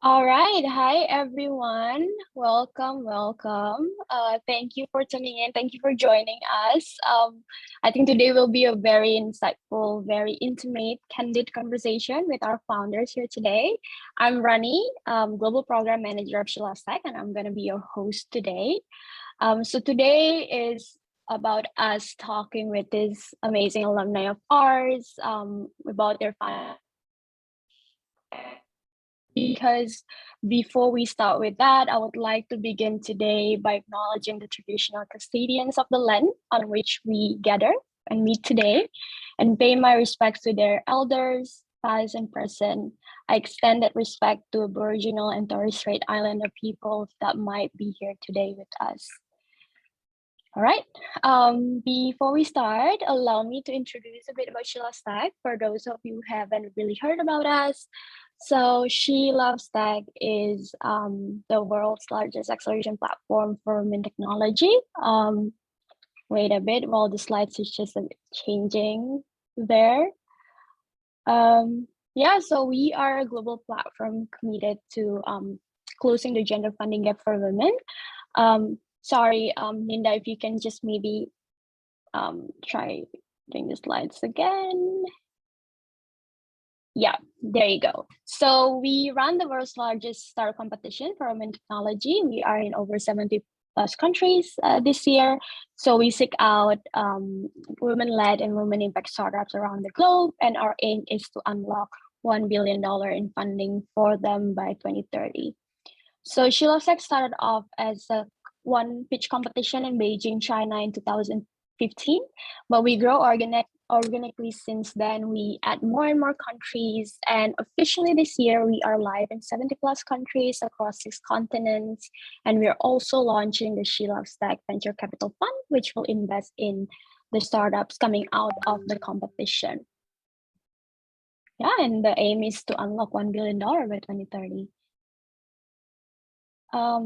All right. Hi, everyone. Welcome. Thank you for tuning in. Thank you for joining us. I think today will be a very insightful, very intimate, candid conversation with our founders here today. I'm Rani, Global Program Manager of Shilastech, and I'm going to be your host today. So today is about us talking with this amazing alumni of ours about their because before we start with that, I would like to begin today by acknowledging the traditional custodians of the land on which we gather and meet today, and pay my respects to their elders, past and present. I extend that respect to Aboriginal and Torres Strait Islander peoples that might be here today with us. All right. Before we start, allow me to introduce a bit about Shilastech for those of you who haven't really heard about us. So She Loves Tech is the world's largest acceleration platform for women technology. Wait a bit while the slides is just changing there. Yeah, so we are a global platform committed to closing the gender funding gap for women. Sorry, Linda, if you can just maybe try doing the slides again. Yeah, there you go. So we run the world's largest startup competition for women technology. We are in over 70 plus countries this year. So we seek out women-led and women impact startups around the globe. And our aim is to unlock $1 billion in funding for them by 2030. So She Loves Tech started off as a one pitch competition in Beijing, China in 2015, but we grow organically since then. We add more and more countries, and officially this year we are live in 70 plus countries across 6 continents, and we're also launching the She Loves Tech Venture Capital Fund, which will invest in the startups coming out of the competition. Yeah, and the aim is to unlock $1 billion by 2030.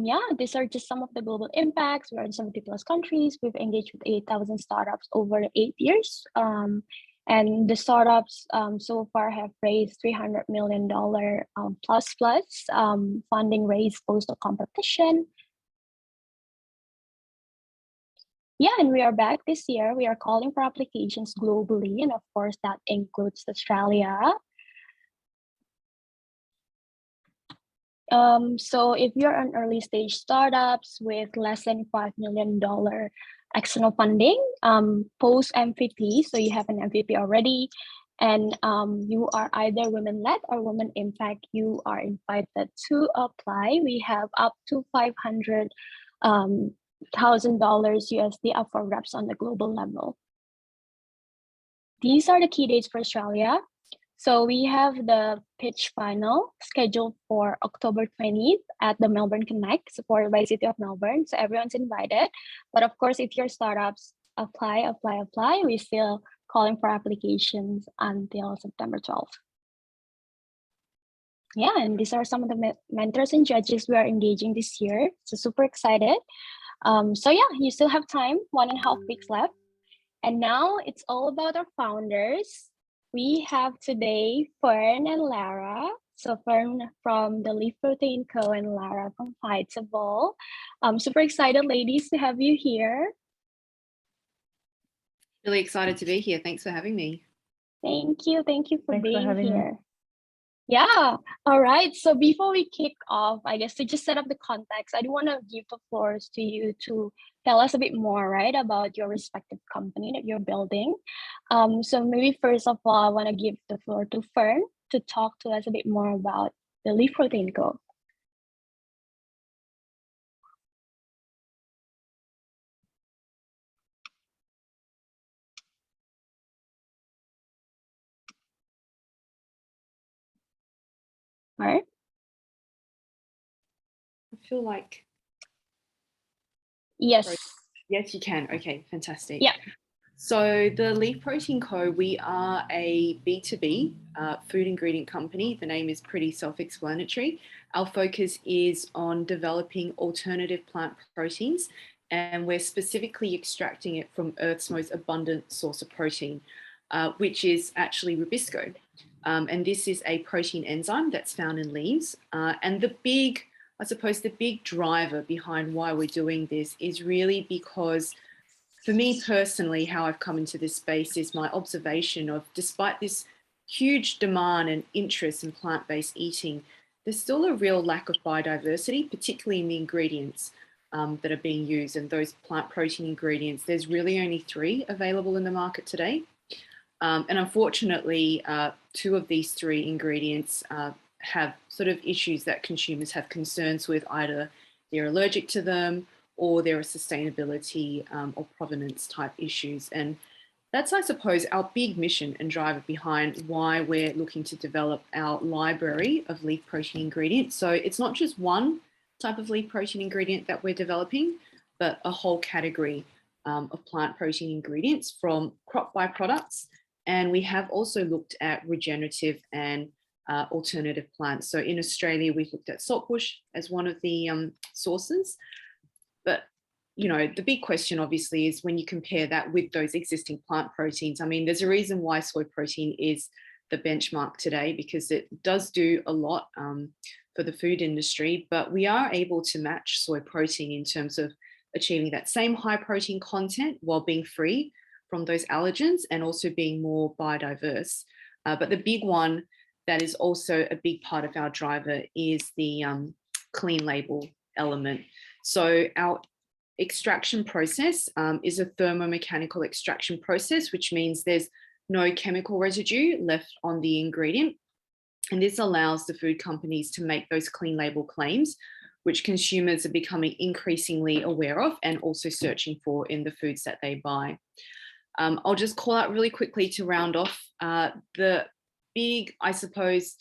Yeah, these are just some of the global impacts. We're in 70 plus countries. We've engaged with 8,000 startups over 8 years. And the startups so far have raised $300 million plus funding raised post the competition. Yeah, and we are back this year. We are calling for applications globally. And of course, that includes Australia. So if you're an early stage startups with less than $5 million external funding, post MVP, so you have an MVP already, and you are either women-led or women impact, you are invited to apply. We have up to $500,000 USD up for grabs on the global level. These are the key dates for Australia. So we have the pitch final scheduled for October 20th at the Melbourne Connect, supported by City of Melbourne. So everyone's invited. But of course, if your startups apply, we're still calling for applications until September 12th. Yeah, and these are some of the mentors and judges we are engaging this year. So super excited. So yeah, you still have time, 1.5 weeks left. And now it's all about our founders. We have today Fern and Larah. So Fern from the Leaf Protein Co. and Larah from Vitable. I'm super excited, ladies, to have you here. Really excited to be here. Thanks for having me. Thank you for being here. Me. Yeah, all right. So before we kick off, I guess to just set up the context, I do want to give the floors to you to tell us a bit more, right, about your respective company that you're building. So maybe first of all, I want to give the floor to Fern to talk to us a bit more about the Leaf Protein Co. All right. I feel like... Yes. Yes, you can. Okay, fantastic. Yeah. So the Leaf Protein Co., we are a B2B food ingredient company. The name is pretty self-explanatory. Our focus is on developing alternative plant proteins, and we're specifically extracting it from Earth's most abundant source of protein, which is actually rubisco. And this is a protein enzyme that's found in leaves. And I suppose the big driver behind why we're doing this is really because, for me personally, how I've come into this space is my observation of, despite this huge demand and interest in plant-based eating, there's still a real lack of biodiversity, particularly in the ingredients that are being used. And those plant protein ingredients, there's really only 3 available in the market today. And unfortunately, 2 of these 3 ingredients have sort of issues that consumers have concerns with. Either they're allergic to them, or there are sustainability or provenance type issues. And that's, I suppose, our big mission and driver behind why we're looking to develop our library of leaf protein ingredients. So it's not just one type of leaf protein ingredient that we're developing, but a whole category of plant protein ingredients from crop byproducts. And we have also looked at regenerative and alternative plants. So in Australia, we've looked at saltbush as one of the sources. But, you know, the big question obviously is when you compare that with those existing plant proteins. I mean, there's a reason why soy protein is the benchmark today, because it does do a lot for the food industry, but we are able to match soy protein in terms of achieving that same high protein content while being free from those allergens and also being more biodiverse. But the big one that is also a big part of our driver is the clean label element. So our extraction process is a thermomechanical extraction process, which means there's no chemical residue left on the ingredient. And this allows the food companies to make those clean label claims, which consumers are becoming increasingly aware of and also searching for in the foods that they buy. I'll just call out really quickly to round off the big, I suppose,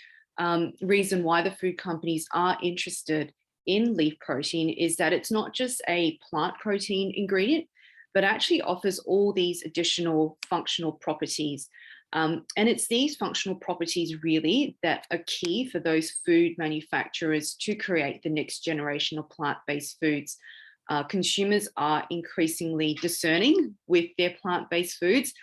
reason why the food companies are interested in leaf protein is that it's not just a plant protein ingredient, but actually offers all these additional functional properties. And it's these functional properties really that are key for those food manufacturers to create the next generation of plant-based foods. Consumers are increasingly discerning with their plant-based foods.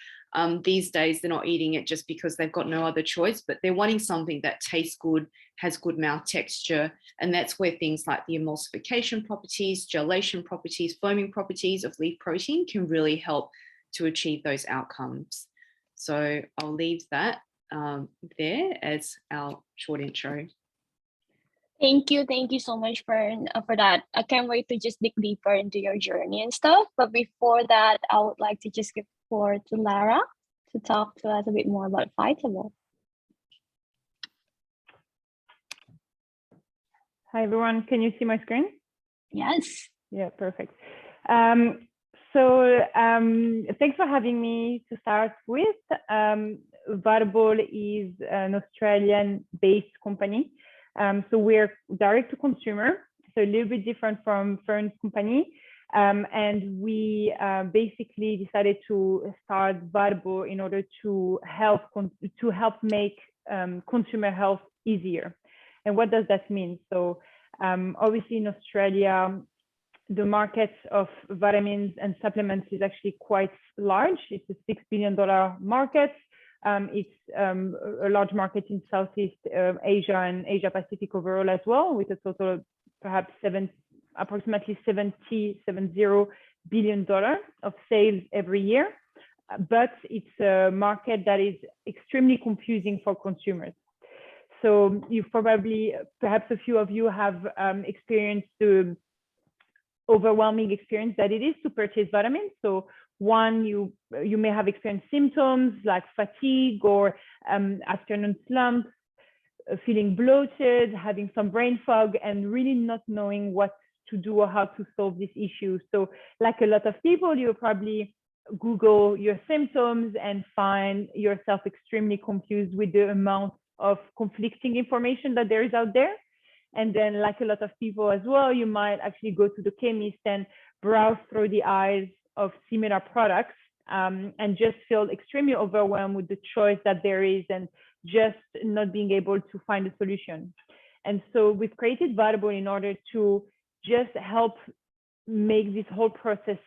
These days, they're not eating it just because they've got no other choice, but they're wanting something that tastes good, has good mouth texture. And that's where things like the emulsification properties, gelation properties, foaming properties of leaf protein can really help to achieve those outcomes. So I'll leave that there as our short intro. Thank you so much for that. I can't wait to just dig deeper into your journey and stuff. But before that, I would like to just give the floor to Larah to talk to us a bit more about Vitable. Hi everyone, can you see my screen? Yes. Yeah, perfect. So thanks for having me to start with. Vitable is an Australian-based company. So we're direct to consumer, so a little bit different from Fern's company. And we basically decided to start Vitable in order to help make consumer health easier. And what does that mean? So obviously in Australia, the market of vitamins and supplements is actually quite large. It's a $6 billion market. It's a large market in Southeast Asia and Asia Pacific overall as well, with a total of perhaps approximately $70 billion of sales every year. But it's a market that is extremely confusing for consumers. So you've perhaps a few of you have experienced the overwhelming experience that it is to purchase vitamins. So one, you may have experienced symptoms like fatigue or afternoon slumps, feeling bloated, having some brain fog, and really not knowing what to do or how to solve this issue. So like a lot of people, you probably Google your symptoms and find yourself extremely confused with the amount of conflicting information that there is out there. And then like a lot of people as well, you might actually go to the chemist and browse through the aisles of similar products and just feel extremely overwhelmed with the choice that there is and just not being able to find a solution. And so we've created Vitable in order to just help make this whole process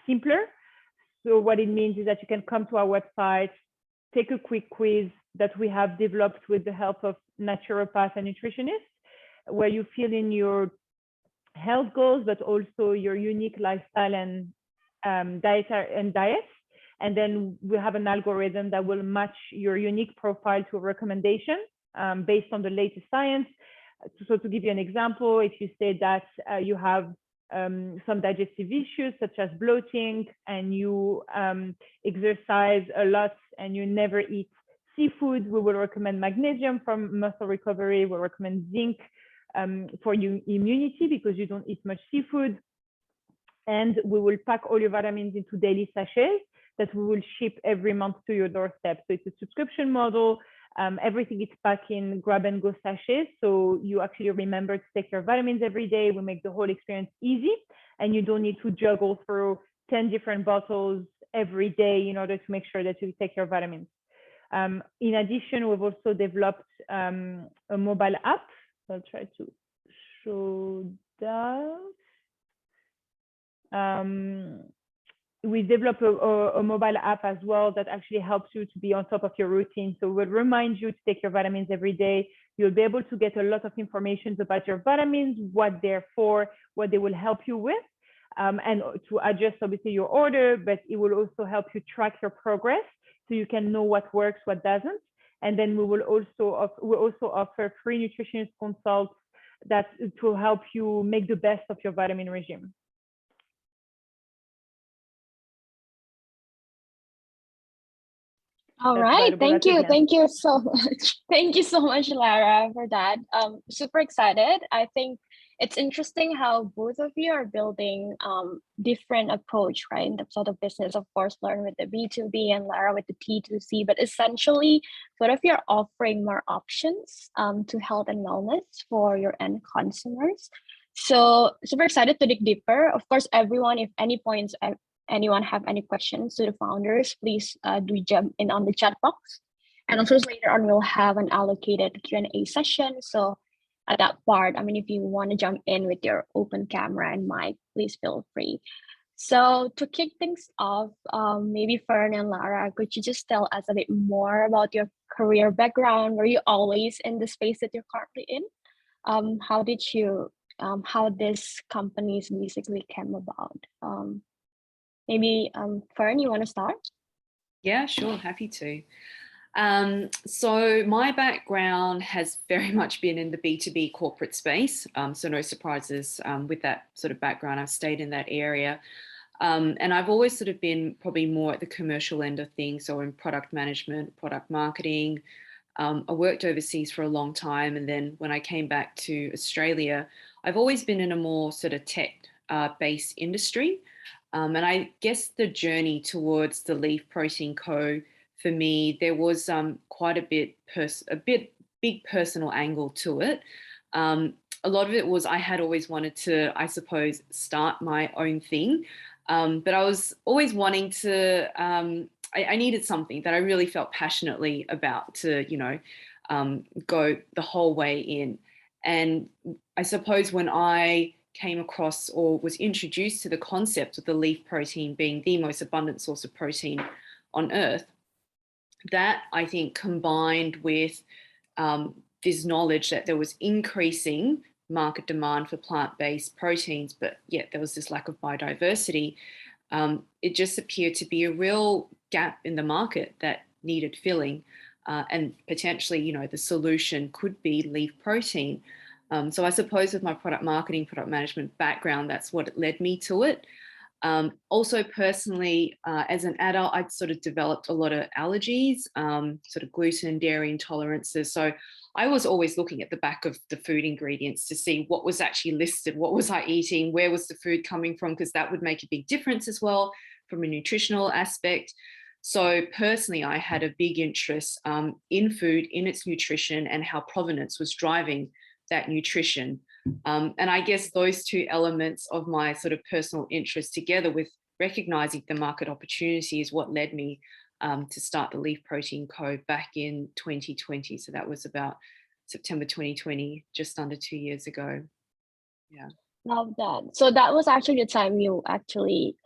simpler. So what it means is that you can come to our website, take a quick quiz, that we have developed with the help of naturopaths and nutritionists, where you fill in your health goals, but also your unique lifestyle and diets. And then we have an algorithm that will match your unique profile to a recommendation based on the latest science. So to give you an example, if you say that you have some digestive issues such as bloating, and you exercise a lot and you never eat seafood, we will recommend magnesium for muscle recovery. We'll recommend zinc for your immunity because you don't eat much seafood. And we will pack all your vitamins into daily sachets that we will ship every month to your doorstep. So it's a subscription model. Everything is packed in grab-and-go sachets. So you actually remember to take your vitamins every day. We make the whole experience easy, and you don't need to juggle through 10 different bottles every day in order to make sure that you take your vitamins. In addition, we've also developed a mobile app. I'll try to show that. We developed a mobile app as well that actually helps you to be on top of your routine. So we'll remind you to take your vitamins every day. You'll be able to get a lot of information about your vitamins, what they're for, what they will help you with, and to adjust obviously your order, but it will also help you track your progress so you can know what works, what doesn't. And then we'll also offer free nutritionist consults that to help you make the best of your vitamin regime. All right, thank you so much. Thank you so much, Larah, for that. Super excited. I think it's interesting how both of you are building different approach, right? In the sort of business, of course, Fern with the B2B and Larah with the T2C, but essentially both of you are offering more options to health and wellness for your end consumers. So super excited to dig deeper. Of course, everyone, if any points, anyone have any questions to the founders, please do jump in on the chat box. And also later on, we'll have an allocated Q&A session. So at that part, I mean, if you want to jump in with your open camera and mic, please feel free. So to kick things off, maybe Fern and Larah, could you just tell us a bit more about your career background? Were you always in the space that you're currently in? How did you, how this companies basically came about? Maybe Fern, you want to start? Yeah, sure, happy to. So my background has very much been in the B2B corporate space. So no surprises with that sort of background. I've stayed in that area. And I've always sort of been probably more at the commercial end of things, so in product management, product marketing. I worked overseas for a long time. And then when I came back to Australia, I've always been in a more sort of tech-based industry. And I guess the journey towards the Leaf Protein Co. for me, there was quite a big personal angle to it. A lot of it was I had always wanted to, I suppose, start my own thing. But I was always wanting to, I needed something that I really felt passionately about to, you know, go the whole way in. And I suppose when I came across or was introduced to the concept of the leaf protein being the most abundant source of protein on Earth, that I think combined with this knowledge that there was increasing market demand for plant-based proteins, but yet there was this lack of biodiversity, it just appeared to be a real gap in the market that needed filling. And potentially, you know, the solution could be leaf protein. So I suppose with my product marketing, product management background, that's what led me to it. Also personally, as an adult, I'd sort of developed a lot of allergies, sort of gluten, dairy intolerances. So I was always looking at the back of the food ingredients to see what was actually listed, what was I eating, where was the food coming from, because that would make a big difference as well from a nutritional aspect. So personally, I had a big interest in food, in its nutrition, and how provenance was driving that nutrition. And I guess those two elements of my sort of personal interest together with recognizing the market opportunity is what led me to start the Leaf Protein Co. back in 2020. So that was about September 2020, just under 2 years ago. Yeah. Love that. So that was actually the time you actually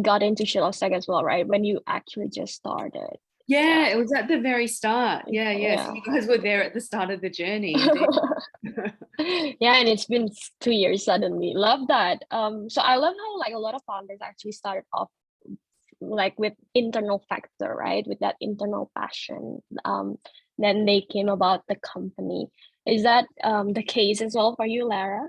got into Shilosec as well, right? When you actually just started. Yeah, it was at the very start. Yeah, yeah. So Yeah. you guys were there at the start of the journey. Indeed. Yeah, and it's been 2 years suddenly. Love that. So I love how like a lot of founders actually started off like with internal factor, right? With that internal passion. Then they came about the company. Is that the case as well for you, Larah?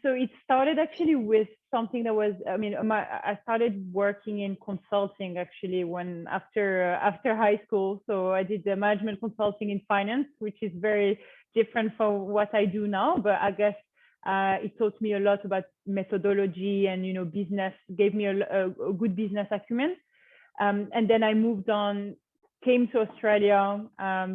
So it started actually with something that was, I mean, I started working in consulting actually when after high school. So I did the management consulting in finance, which is very different from what I do now. But I guess it taught me a lot about methodology and business, gave me a good business acumen. And then I moved on, came to Australia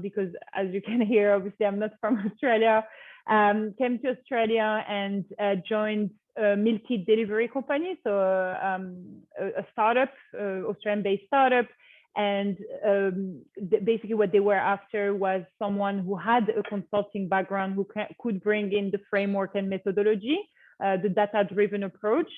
because, as you can hear, obviously I'm not from Australia. Came to Australia and joined a meal kit delivery company, so a startup, Australian-based startup. And basically what they were after was someone who had a consulting background, who could bring in the framework and methodology, the data-driven approach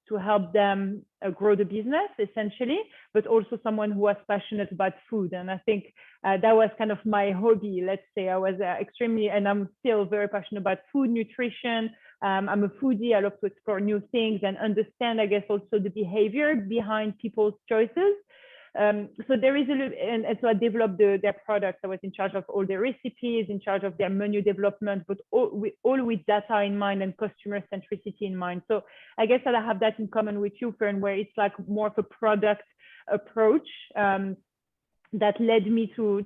to help them grow the business, essentially, but also someone who was passionate about food. And I think that was kind of my hobby, let's say. I was extremely, and I'm still very passionate about food, nutrition. I'm a foodie. I love to explore new things and understand, I guess, also the behavior behind people's choices. So there is and so I developed their products. I was in charge of all their recipes, in charge of their menu development, but all with data in mind and customer centricity in mind. So I guess that I have that in common with you, Fern, where it's like more of a product approach that led me to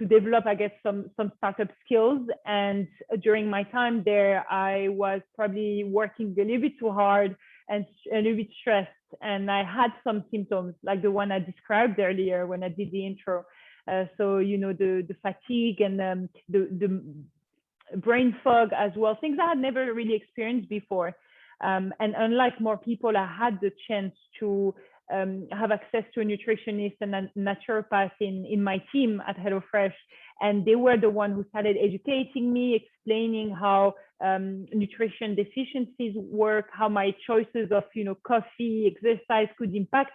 develop, I guess, some startup skills. And during my time there, I was probably working a little bit too hard and a little bit stressed. And I had some symptoms like the one I described earlier when I did the intro. So, the fatigue and the brain fog as well, things I had never really experienced before. And unlike more people, I had the chance to have access to a nutritionist and a naturopath in my team at HelloFresh. And they were the one who started educating me, explaining how nutrition deficiencies work, how my choices of, coffee, exercise could impact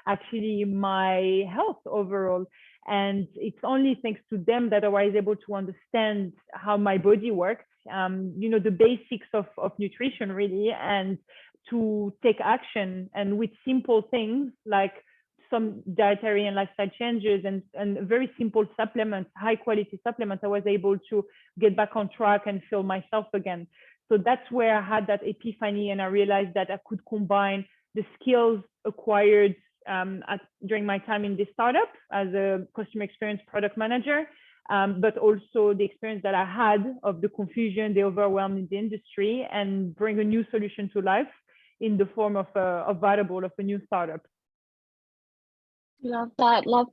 actually my health overall. And it's only thanks to them that I was able to understand how my body works, the basics of nutrition really, and to take action. And with simple things like some dietary and lifestyle changes and very simple supplements, high quality supplements, I was able to get back on track and feel myself again. So that's where I had that epiphany, and I realized that I could combine the skills acquired during my time in this startup as a customer experience product manager, but also the experience that I had of the confusion, the overwhelm in the industry, and bring a new solution to life in the form of Vitable, of a new startup. Love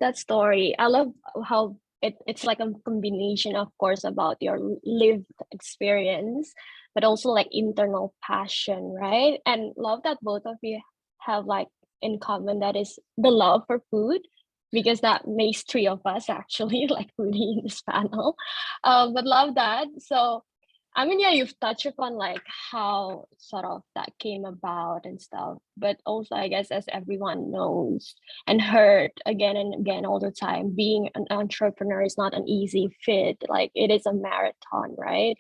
that story. I love how it's like a combination, of course, about your lived experience, but also like internal passion, right? And love that both of you have like in common, that is the love for food, because that makes three of us actually like foodie in this panel. But love that. So I mean, yeah, you've touched upon like how sort of that came about and stuff, but also I guess as everyone knows and heard again and again all the time, being an entrepreneur is not an easy fit. Like it is a marathon, right?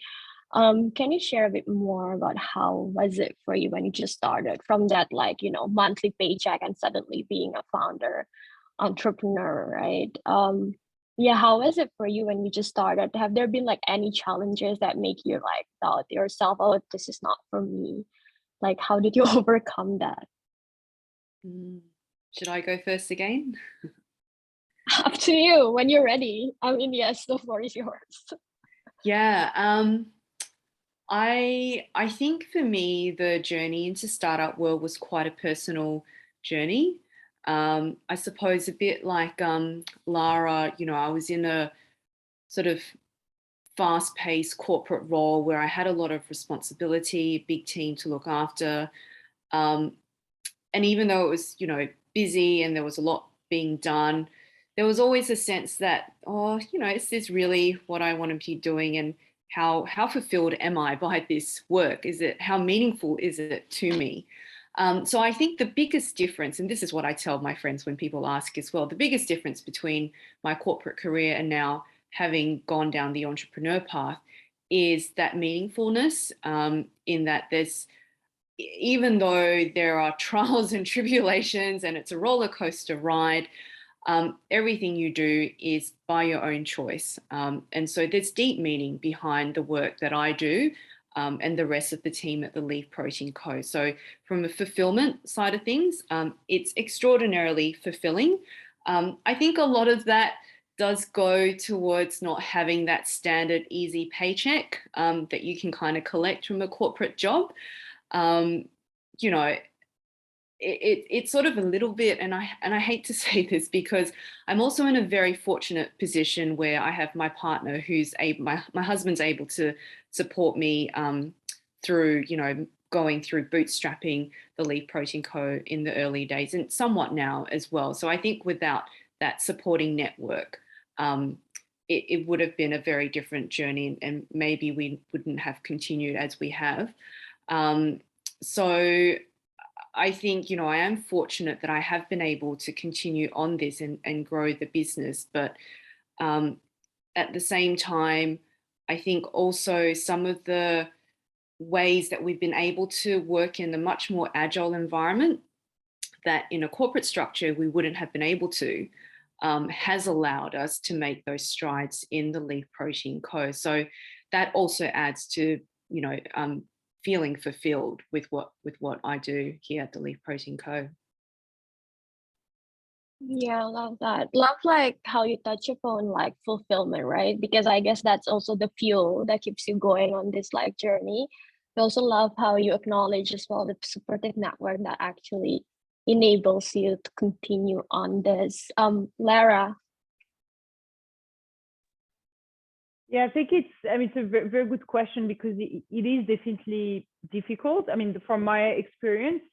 Can you share a bit more about how was it for you when you just started from that like, monthly paycheck and suddenly being a founder, entrepreneur, right? Yeah, how was it for you when you just started? Have there been like any challenges that make you like doubt yourself, oh, this is not for me? Like, how did you overcome that? Should I go first again? Up to you when you're ready. I mean, yes, the floor is yours. Yeah, I think for me, the journey into startup world was quite a personal journey. I suppose a bit like Larah, I was in a sort of fast-paced corporate role where I had a lot of responsibility, a big team to look after. And even though it was, busy and there was a lot being done, there was always a sense that, is this really what I want to be doing? And how fulfilled am I by this work? How meaningful is it to me? So I think the biggest difference, and this is what I tell my friends when people ask as well, the biggest difference between my corporate career and now having gone down the entrepreneur path is that meaningfulness, in that there's, even though there are trials and tribulations and it's a roller coaster ride, everything you do is by your own choice. And so there's deep meaning behind the work that I do, and the rest of the team at the Leaf Protein Co. So from a fulfillment side of things, it's extraordinarily fulfilling. I think a lot of that does go towards not having that standard easy paycheck that you can kind of collect from a corporate job. You know, it's sort of a little bit, and I hate to say this because I'm also in a very fortunate position where I have my partner who's my husband's able to support me through, you know, going through bootstrapping the Leaf Protein Co. in the early days, and somewhat now as well. So I think without that supporting network, it would have been a very different journey, and maybe we wouldn't have continued as we have. So I think, you know, I am fortunate that I have been able to continue on this and grow the business. But at the same time, I think also some of the ways that we've been able to work in a much more agile environment that in a corporate structure we wouldn't have been able to, has allowed us to make those strides in the Leaf Protein Co. So that also adds to, you know, feeling fulfilled with what I do here at the Leaf Protein Co. Yeah, I love that. Love like how you touch upon like fulfillment, right? Because I guess that's also the fuel that keeps you going on this like journey. I also love how you acknowledge as well the supportive network that actually enables you to continue on this. Larah. Yeah, I think it's a very, very good question because it is definitely difficult. I mean, from my experience,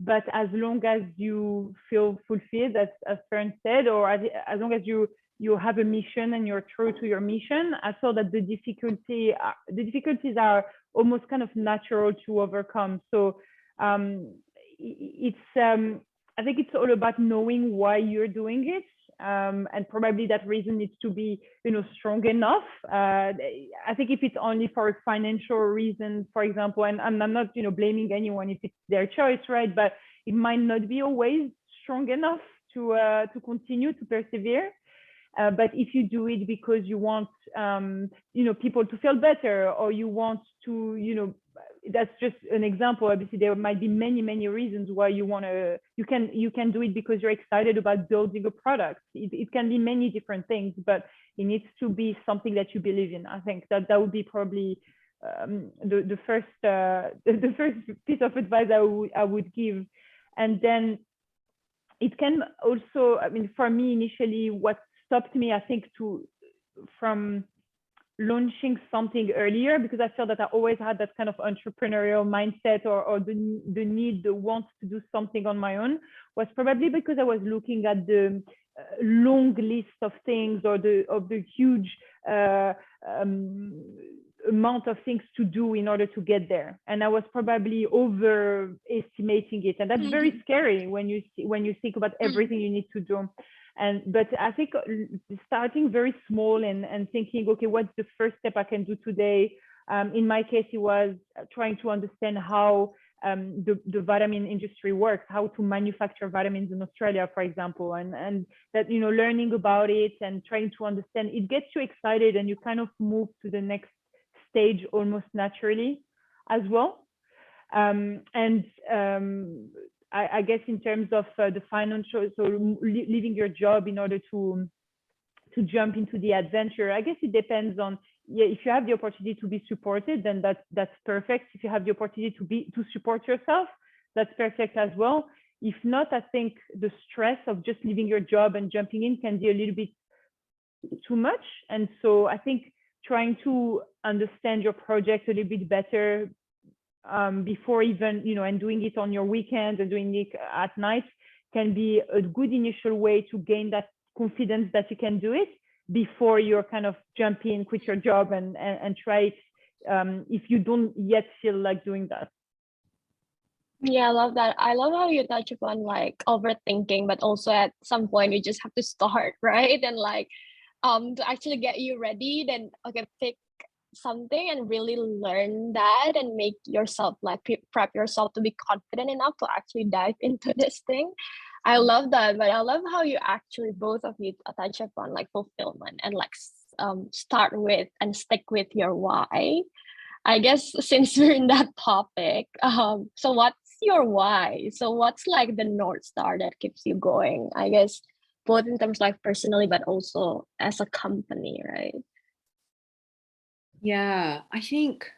but as long as you feel fulfilled, as Fern said, or as long as you have a mission and you're true to your mission, I saw that the difficulties are almost kind of natural to overcome. So I think it's all about knowing why you're doing it. And probably that reason needs to be, you know, strong enough. I think if it's only for financial reasons, for example, and I'm not, you know, blaming anyone if it's their choice, right? But it might not be always strong enough to continue to persevere. But if you do it because you want, you know, people to feel better, or you want to, you know, that's just an example. Obviously, there might be many reasons why you want to. You can do it because you're excited about building a product. It can be many different things, but it needs to be something that you believe in. I think that would be probably the first piece of advice I would give. And then it can also, I mean, for me initially, what stopped me, I think, from launching something earlier, because I felt that I always had that kind of entrepreneurial mindset or the need, the want to do something on my own, was probably because I was looking at the long list of things, or the huge amount of things to do in order to get there, and I was probably overestimating it, and that's very scary when you think about everything you need to do. But I think starting very small and thinking, okay, what's the first step I can do today? In my case, it was trying to understand how the vitamin industry works, how to manufacture vitamins in Australia, for example, and that, you know, learning about it and trying to understand, it gets you excited, and you kind of move to the next stage almost naturally as well. I guess in terms of the financial, so leaving your job in order to jump into the adventure, I guess it depends on, yeah, if you have the opportunity to be supported, then that's perfect. If you have the opportunity to support yourself, that's perfect as well. If not, I think the stress of just leaving your job and jumping in can be a little bit too much. And so I think trying to understand your project a little bit better before even, you know, and doing it on your weekends and doing it at night can be a good initial way to gain that confidence that you can do it before you're kind of jump in, quit your job and try it if you don't yet feel like doing that. Yeah, I love that. I love how you touch upon like overthinking, but also at some point you just have to start, right? And like to actually get you ready, then okay, pick something and really learn that and make yourself like prep yourself to be confident enough to actually dive into this thing. I love that, but I love how you actually both of you touch upon like fulfillment and like start with and stick with your why. I guess since we're in that topic, so what's your why? So what's like the North Star that keeps you going? I guess both in terms like personally, but also as a company, right? Yeah, I think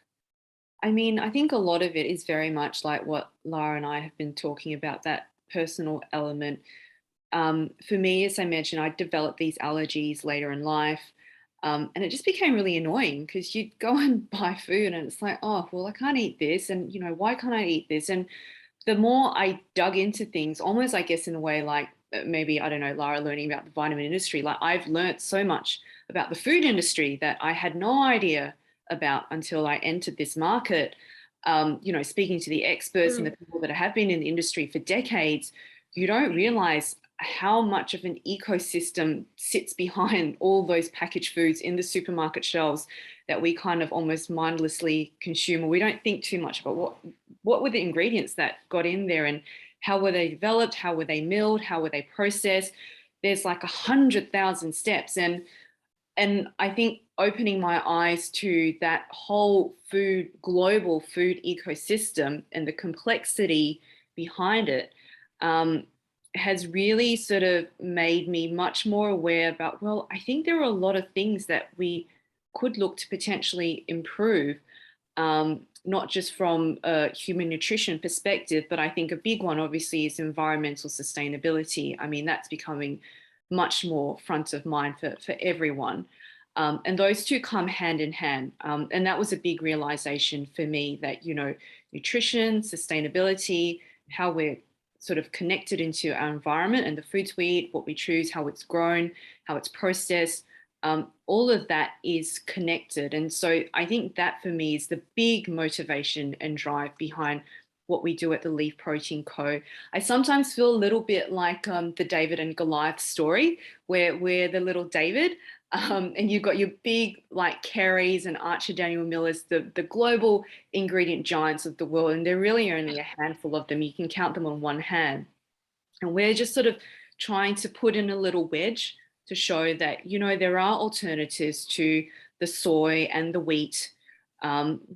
a lot of it is very much like what Lara and I have been talking about, that personal element. For me, as I mentioned, I developed these allergies later in life. And it just became really annoying because you'd go and buy food and it's like, oh, well, I can't eat this. And, why can't I eat this? And the more I dug into things, almost, I guess, in a way like maybe, I don't know, Lara learning about the vitamin industry, like I've learned so much about the food industry that I had no idea about until I entered this market. Speaking to the experts and the people that have been in the industry for decades, you don't realize how much of an ecosystem sits behind all those packaged foods in the supermarket shelves that we kind of almost mindlessly consume, or we don't think too much about what were the ingredients that got in there and how were they developed, how were they milled, how were they processed. There's like 100,000 steps, and I think opening my eyes to that whole global food ecosystem and the complexity behind it has really sort of made me much more aware about, well, I think there are a lot of things that we could look to potentially improve, not just from a human nutrition perspective, but I think a big one obviously is environmental sustainability. I mean, that's becoming much more front of mind for everyone. And those two come hand in hand. And that was a big realization for me that, nutrition, sustainability, how we're sort of connected into our environment and the foods we eat, what we choose, how it's grown, how it's processed, all of that is connected. And so I think that for me is the big motivation and drive behind what we do at the Leaf Protein Co. I sometimes feel a little bit like the David and Goliath story, where we're the little David, and you've got your big like Kerry's and Archer Daniel Millers, the global ingredient giants of the world, and there really are only a handful of them. You can count them on one hand. And we're just sort of trying to put in a little wedge to show that, there are alternatives to the soy and the wheat,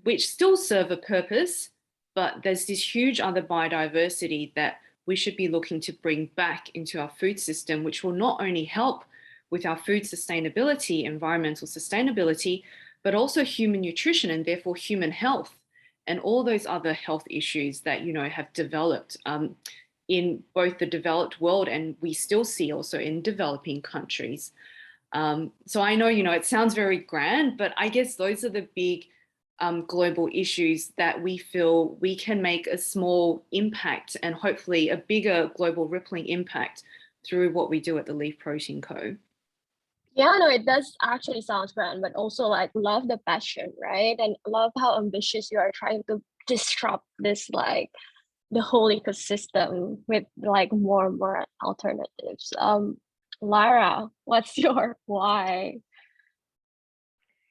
which still serve a purpose, but there's this huge other biodiversity that we should be looking to bring back into our food system, which will not only help with our food sustainability, environmental sustainability, but also human nutrition and therefore human health and all those other health issues that, have developed in both the developed world and we still see also in developing countries. So I know, it sounds very grand, but I guess those are the big global issues that we feel we can make a small impact and hopefully a bigger global rippling impact through what we do at the Leaf Protein Co. Yeah, no, it does actually sounds grand, but also like love the passion, right? And love how ambitious you are trying to disrupt this like the whole ecosystem with like more and more alternatives. Larah, what's your why?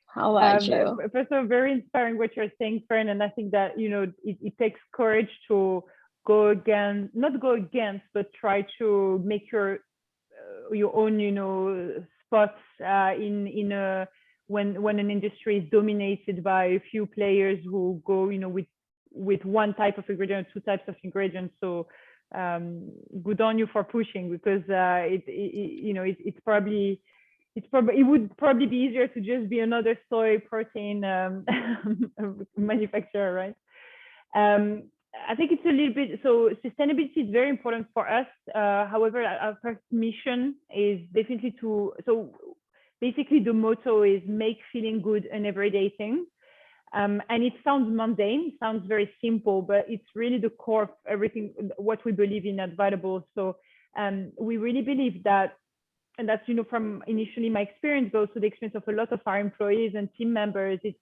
How about you? First of all, very inspiring what you're saying, Fern, and I think that it takes courage to go against, not go against, but try to make your own spots in a when an industry is dominated by a few players who go with one type of ingredient, two types of ingredients. So good on you for pushing, because it would probably be easier to just be another soy protein manufacturer, right? I think it's a little bit, so sustainability is very important for us. However, our first mission is definitely so basically the motto is make feeling good an everyday thing. And it sounds mundane, sounds very simple, but it's really the core of everything, what we believe in at Vitable. So we really believe that, and that's, from initially my experience, but also the experience of a lot of our employees and team members, it's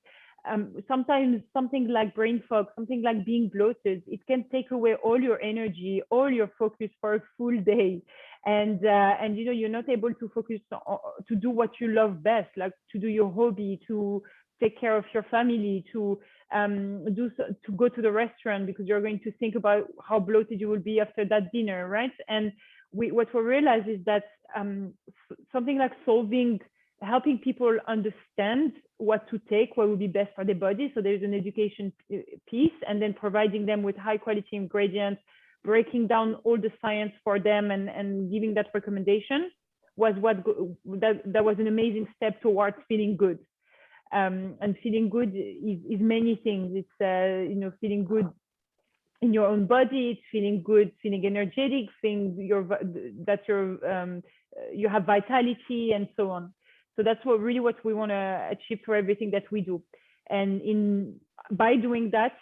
sometimes something like brain fog, something like being bloated, it can take away all your energy, all your focus for a full day. And you know, you're not able to focus to do what you love best, like to do your hobby, to take care of your family, to go to the restaurant, because you're going to think about how bloated you will be after that dinner, right? And what we realize is that something like helping people understand what to take, what would be best for their body. So there's an education piece, and then providing them with high quality ingredients, breaking down all the science for them, and giving that recommendation was that was an amazing step towards feeling good. And feeling good is many things. It's you know, feeling good in your own body, it's feeling good, feeling energetic, feeling you have vitality, and so on. So that's what we want to achieve for everything that we do. And by doing that,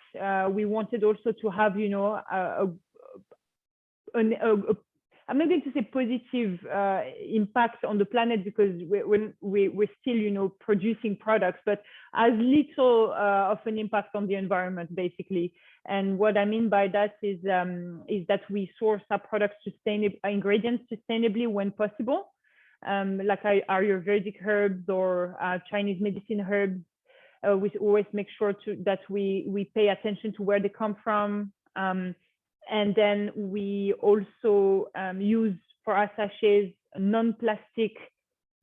we wanted also to have, you know, I'm not going to say positive impact on the planet, because we're still, you know, producing products, but as little of an impact on the environment, basically. And what I mean by that is that we source our products ingredients sustainably when possible, like Ayurvedic herbs or Chinese medicine herbs. We always make sure that we pay attention to where they come from. And then we also use for our sachets non-plastic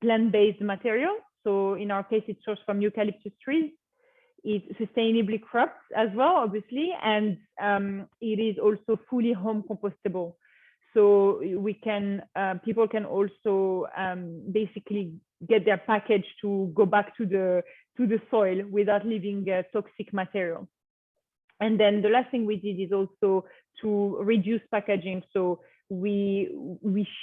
plant-based material. So in our case, it's sourced from eucalyptus trees. It's sustainably cropped as well, obviously, and it is also fully home compostable. So people can also basically get their package to go back to the soil without leaving toxic material. And then the last thing we did is also to reduce packaging. So we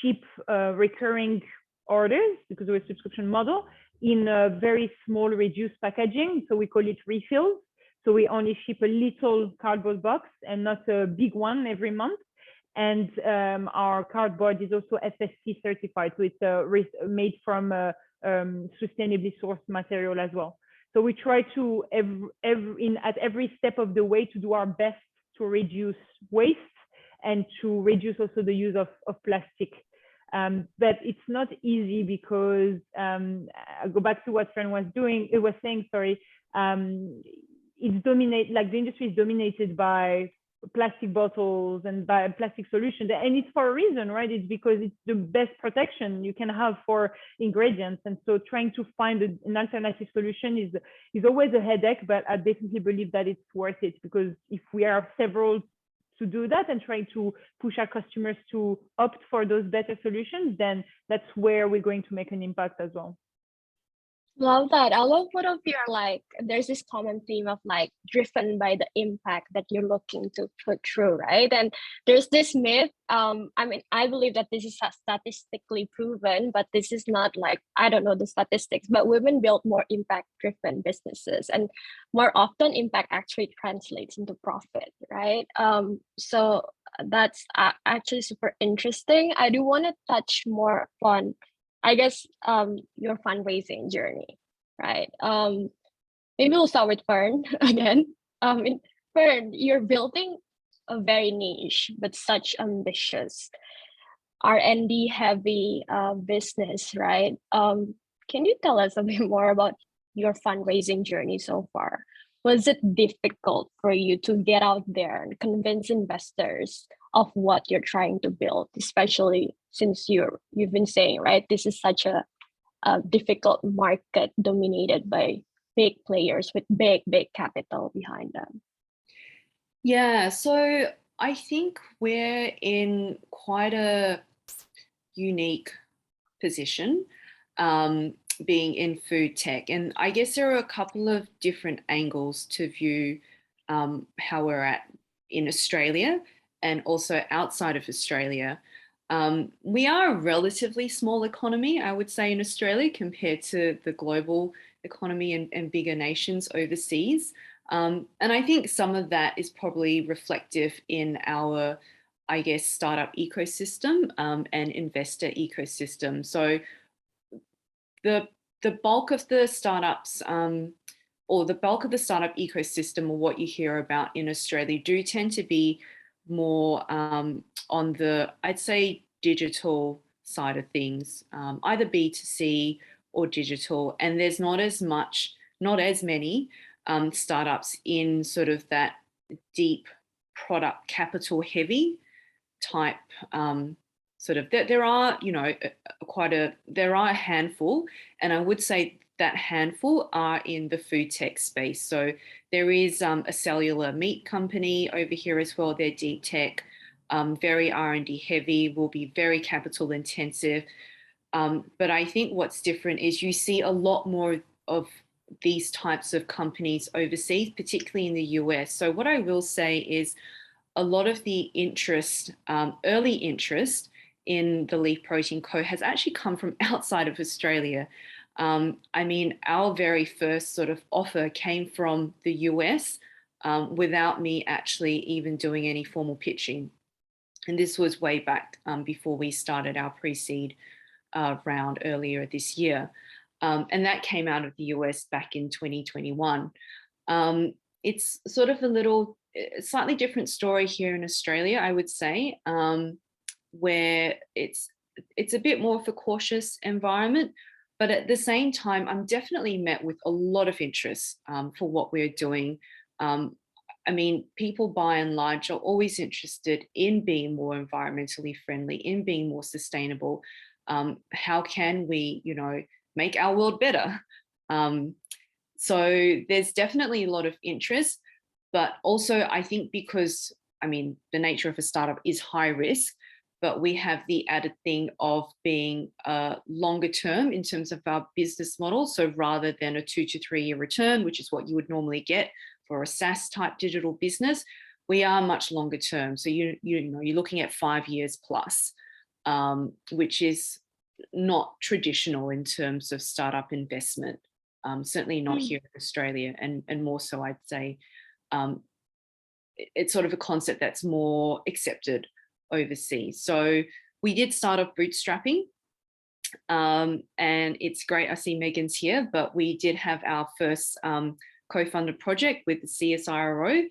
ship recurring orders, because we're a subscription model, in a very small reduced packaging. So we call it refills. So we only ship a little cardboard box and not a big one every month. And our cardboard is also FSC certified. So it's made from sustainably sourced material as well. So we try to, at every step of the way, to do our best to reduce waste and to reduce also the use of plastic. But it's not easy, because I'll go back to what Fern was saying, sorry. It's the industry is dominated by plastic bottles and by plastic solutions, and it's for a reason, right? It's because it's the best protection you can have for ingredients. And so trying to find an alternative solution is always a headache, but I definitely believe that it's worth it, because if we are several to do that and trying to push our customers to opt for those better solutions, then that's where we're going to make an impact as well. Love that. I love one of your, there's this common theme of driven by the impact that you're looking to put through, right? And there's this myth, I mean, I believe that this is statistically proven, but this is not I don't know the statistics, but women build more impact driven businesses, and more often impact actually translates into profit, right? So that's actually super interesting. I do want to touch more on, I guess, your fundraising journey, right? Maybe we'll start with Fern again. Fern, you're building a very niche but such ambitious R&D heavy business, right? Can you tell us a bit more about your fundraising journey so far? Was it difficult for you to get out there and convince investors of what you're trying to build, especially since you've been saying, right, this is such a difficult market dominated by big players with big capital behind them? Yeah, so I think we're in quite a unique position, being in food tech. And I guess there are a couple of different angles to view how we're at in Australia and also outside of Australia. We are a relatively small economy, I would say, in Australia compared to the global economy and bigger nations overseas. And I think some of that is probably reflective in our, I guess, startup ecosystem and investor ecosystem. So the bulk of the startups or the bulk of the startup ecosystem, or what you hear about in Australia, do tend to be more on the, I'd say, digital side of things, either B2C or digital. And there's not as many startups in sort of that deep product capital heavy type sort of, there are, you know, there are a handful, and I would say that handful are in the food tech space. So there is a cellular meat company over here as well. They're deep tech, very R&D heavy, will be very capital intensive. But I think what's different is you see a lot more of these types of companies overseas, particularly in the US. So what I will say is a lot of the interest, early interest in the Leaf Protein Co. has actually come from outside of Australia. I mean, our very first sort of offer came from the US without me actually even doing any formal pitching. And this was way back before we started our pre-seed round earlier this year. And that came out of the US back in 2021. It's sort of a slightly different story here in Australia, I would say, where it's a bit more of a cautious environment. But at the same time, I'm definitely met with a lot of interest for what we're doing. I mean, people by and large are always interested in being more environmentally friendly, in being more sustainable. How can we, you know, make our world better? So there's definitely a lot of interest, but also I think because, I mean, the nature of a startup is high risk, but we have the added thing of being longer term in terms of our business model. So rather than a 2 to 3 year return, which is what you would normally get for a SaaS type digital business, we are much longer term. So you know, you're looking at 5 years plus, which is not traditional in terms of startup investment. Certainly not here in Australia, and more so, I'd say, it's sort of a concept that's more accepted overseas. So we did start off bootstrapping, and it's great. I see Megan's here, but we did have our first co-funded project with the CSIRO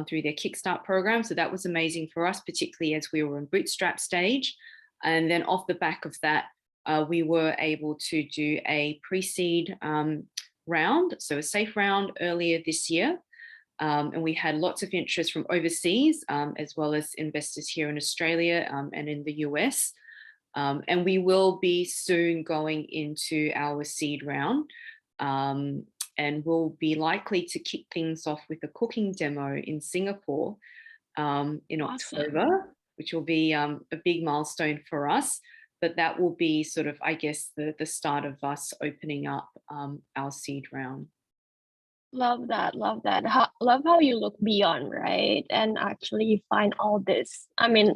through their Kickstart program. So that was amazing for us, particularly as we were in bootstrap stage. And then off the back of that, we were able to do a pre-seed round, so a safe round earlier this year. And we had lots of interest from overseas, as well as investors here in Australia and in the US. And we will be soon going into our seed round. And we'll be likely to kick things off with a cooking demo in Singapore in October, which will be a big milestone for us. But that will be sort of, I guess, the start of us opening up our seed round. Love that. Love that. Love how you look beyond, right? And actually find all this. I mean,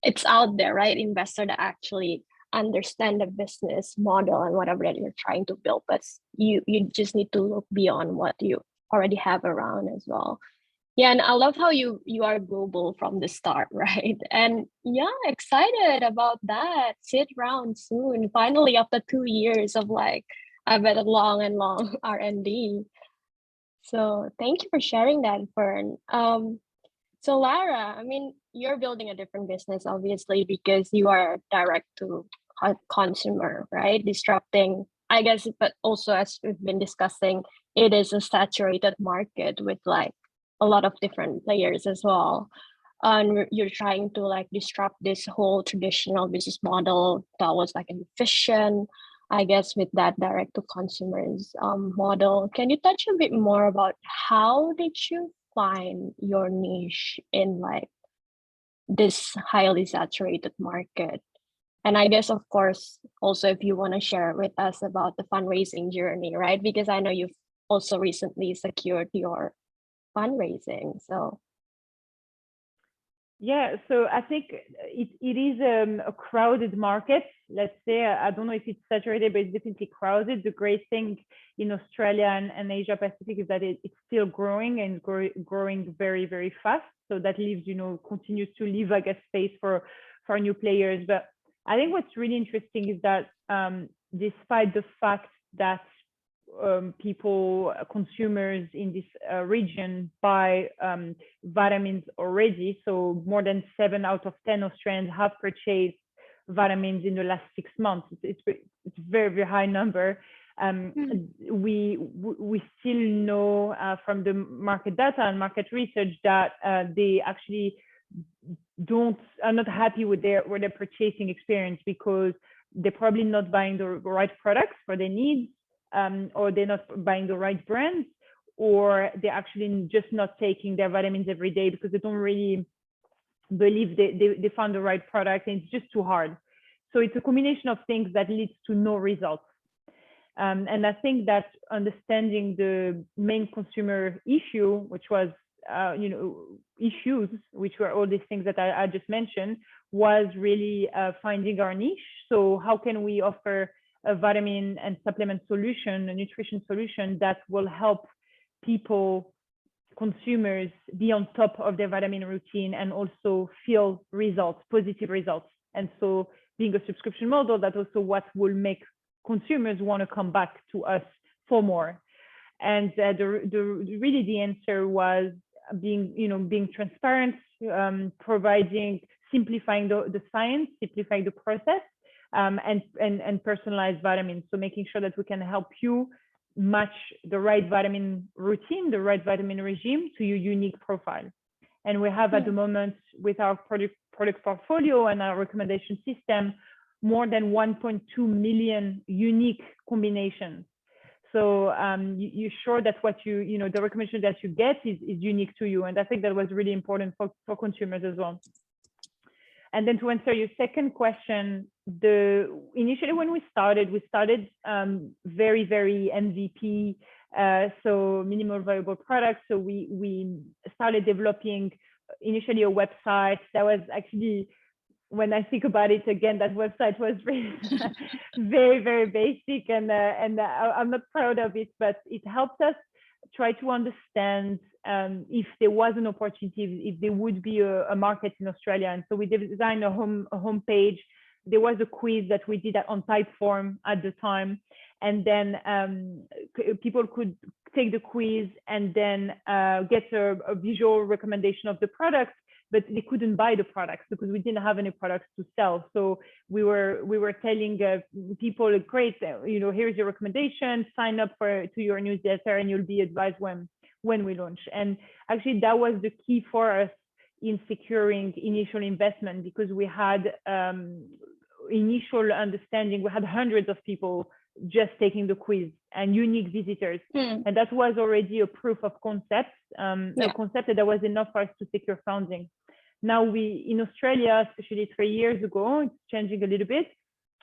it's out there, right? Investor that actually understand the business model and whatever that you're trying to build, but you just need to look beyond what you already have around as well. Yeah, and I love how you are global from the start, right? And yeah, excited about that. Sit round soon. Finally, after 2 years of like, I bet a long and long R&D. So thank you for sharing that, Fern. So Larah, I mean, you're building a different business, obviously, because you are direct to consumer, right? Disrupting, I guess, but also as we've been discussing, it is a saturated market with like a lot of different players as well. And you're trying to like disrupt this whole traditional business model that was like efficient, I guess, with that direct to consumers model. Can you touch a bit more about how did you find your niche in like this highly saturated market? And I guess, of course, also if you want to share with us about the fundraising journey, right? Because I know you've also recently secured your fundraising. So yeah, so I think it is a crowded market. Let's say, I don't know if it's saturated, but it's definitely crowded. The great thing in Australia and Asia Pacific is that it's still growing and growing very, very fast. So that leaves, continues to leave, I guess, space for new players. But I think what's really interesting is that despite the fact that consumers in this region buy vitamins already. So more than 7 out of 10 Australians have purchased vitamins in the last 6 months. It's a very, very high number. We still know from the market data and market research that they actually are not happy with their purchasing experience, because they're probably not buying the right products for their needs, or they're not buying the right brands, or they're actually just not taking their vitamins every day because they don't really believe they found the right product, and it's just too hard. So it's a combination of things that leads to no results. And I think that understanding the main consumer issue, which was, issues, which were all these things that I just mentioned, was really finding our niche. So how can we offer a vitamin and supplement solution, a nutrition solution that will help people, consumers, be on top of their vitamin routine and also feel results, positive results. And so being a subscription model, that's also what will make consumers want to come back to us for more. And really the answer was being transparent, simplifying the science, simplifying the process, and personalized vitamins. So making sure that we can help you match the right vitamin routine, the right vitamin regime to your unique profile. And we have at the moment, with our product portfolio and our recommendation system, more than 1.2 million unique combinations. So you're sure that the recommendation that you get is unique to you. And I think that was really important for consumers as well. And then to answer your second question, initially when we started very, very MVP, so minimal viable products. So we started developing initially a website that was actually, when I think about it again, that website was really very, very basic, and I'm not proud of it, but it helped us try to understand if there was an opportunity, if there would be a market in Australia. And so we designed a home page. There was a quiz that we did on Typeform at the time, and then people could take the quiz and then get a visual recommendation of the product, but they couldn't buy the products because we didn't have any products to sell. So we were telling people, great, here's your recommendation, sign up to your newsletter and you'll be advised when we launch. And actually that was the key for us in securing initial investment, because we had initial understanding. We had hundreds of people just taking the quiz and unique visitors. And that was already a proof of concept, a concept that was enough for us to secure funding. Now in Australia, especially 3 years ago, it's changing a little bit.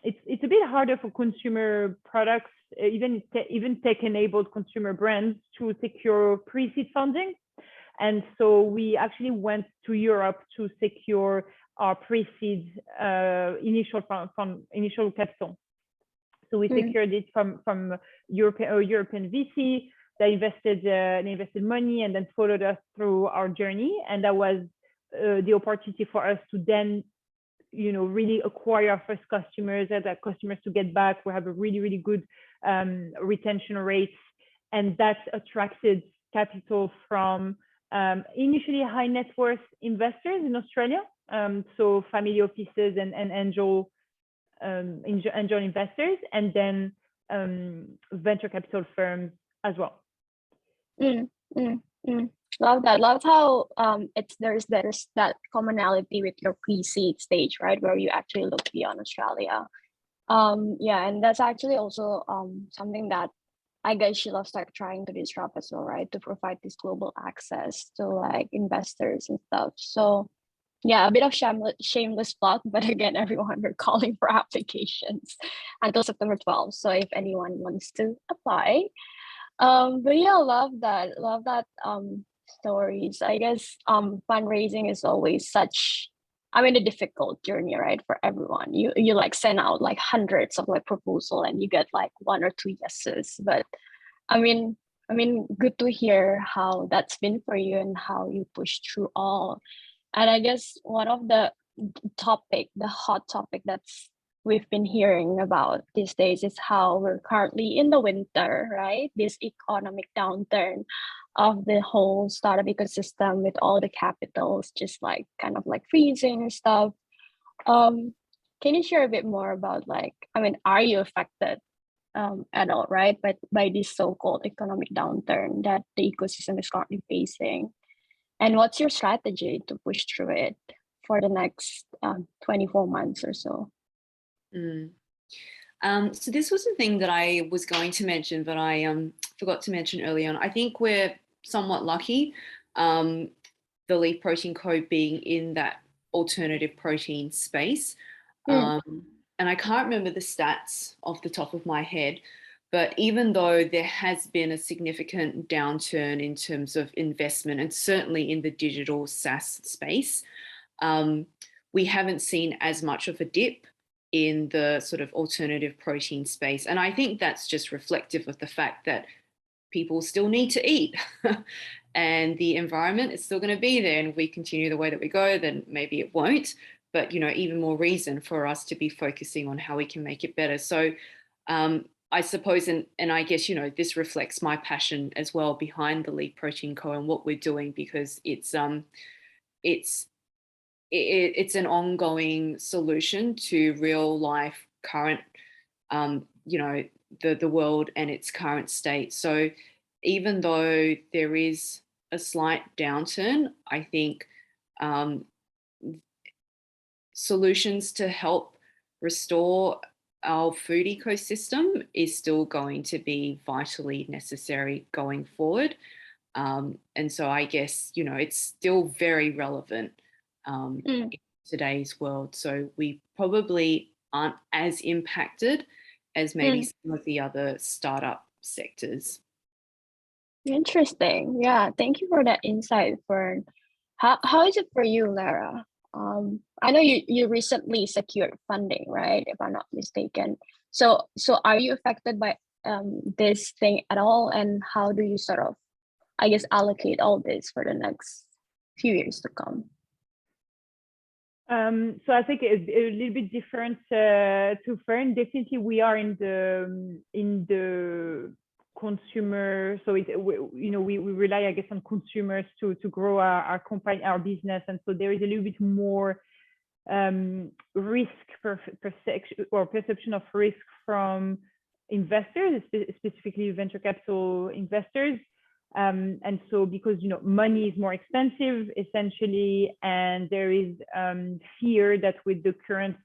It's a bit harder for consumer products, even tech-enabled consumer brands, to secure pre-seed funding. And so we actually went to Europe to secure our pre-seed initial capital. So we secured it from European VC. They invested money and then followed us through our journey. And that was the opportunity for us to then, really acquire our first customers, and that customers to get back. We have a really, really good retention rate, and that attracted capital from initially high net worth investors in Australia, so family offices and angel investors, and then venture capital firms as well. Love that. Love how there's that commonality with your pre-seed stage, right, where you actually look beyond Australia. And that's actually also something that I guess Sheila started trying to disrupt as well, right, to provide this global access to like investors and stuff. So yeah, a bit of shameless plug, but again, everyone, we're calling for applications until September 12th. So if anyone wants to apply, but yeah, love that stories. I guess fundraising is always such, a difficult journey, right, for everyone. You like send out like hundreds of like proposal and you get like 1 or 2 yeses. But good to hear how that's been for you and how you pushed through all. And I guess one of the hot topic that's we've been hearing about these days is how we're currently in the winter, right? This economic downturn of the whole startup ecosystem with all the capitals just like kind of like freezing and stuff. Um, can you share a bit more about like, I mean, are you affected at all, right? But by this so-called economic downturn that the ecosystem is currently facing? And what's your strategy to push through it for the next 24 months or so? So this was a thing that I was going to mention, but I forgot to mention early on. I think we're somewhat lucky, the Leaf Protein Co. being in that alternative protein space. And I can't remember the stats off the top of my head, but even though there has been a significant downturn in terms of investment, and certainly in the digital SaaS space, we haven't seen as much of a dip in the sort of alternative protein space. And I think that's just reflective of the fact that people still need to eat and the environment is still going to be there. And if we continue the way that we go, then maybe it won't. But, you know, even more reason for us to be focusing on how we can make it better. So I suppose, and I guess, you know, this reflects my passion as well behind the Leaf Protein Co. and what we're doing, because it's an ongoing solution to real life current, you know, the world and its current state. So even though there is a slight downturn, I think solutions to help restore our food ecosystem is still going to be vitally necessary going forward. And so I guess, you know, it's still very relevant in today's world. So we probably aren't as impacted as maybe some of the other startup sectors. Interesting. Yeah, thank you for that insight, Fern. How is it for you, Larah? I know you recently secured funding, right? If I'm not mistaken. So are you affected by this thing at all? And how do you sort of, I guess, allocate all this for the next few years to come? So I think it's a little bit different to Fern. Definitely, we are in the consumer. So we rely, I guess, on consumers to grow our company, our business, and so there is a little bit more risk perception of risk from investors, specifically venture capital investors. And so because, you know, money is more expensive essentially, and there is fear that with the current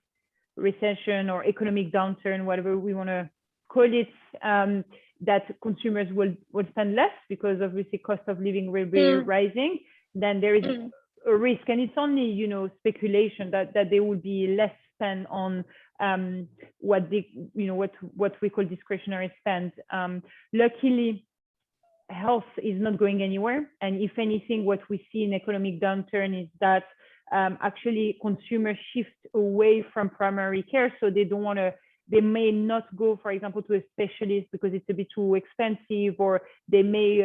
recession or economic downturn, whatever we want to call it, that consumers will spend less because obviously cost of living will be rising. Then there is a risk, and it's only, you know, speculation that there will be less spend on what we call discretionary spend. Luckily, health is not going anywhere, and if anything, what we see in economic downturn is that actually consumers shift away from primary care, so they may not go, for example, to a specialist because it's a bit too expensive, or they may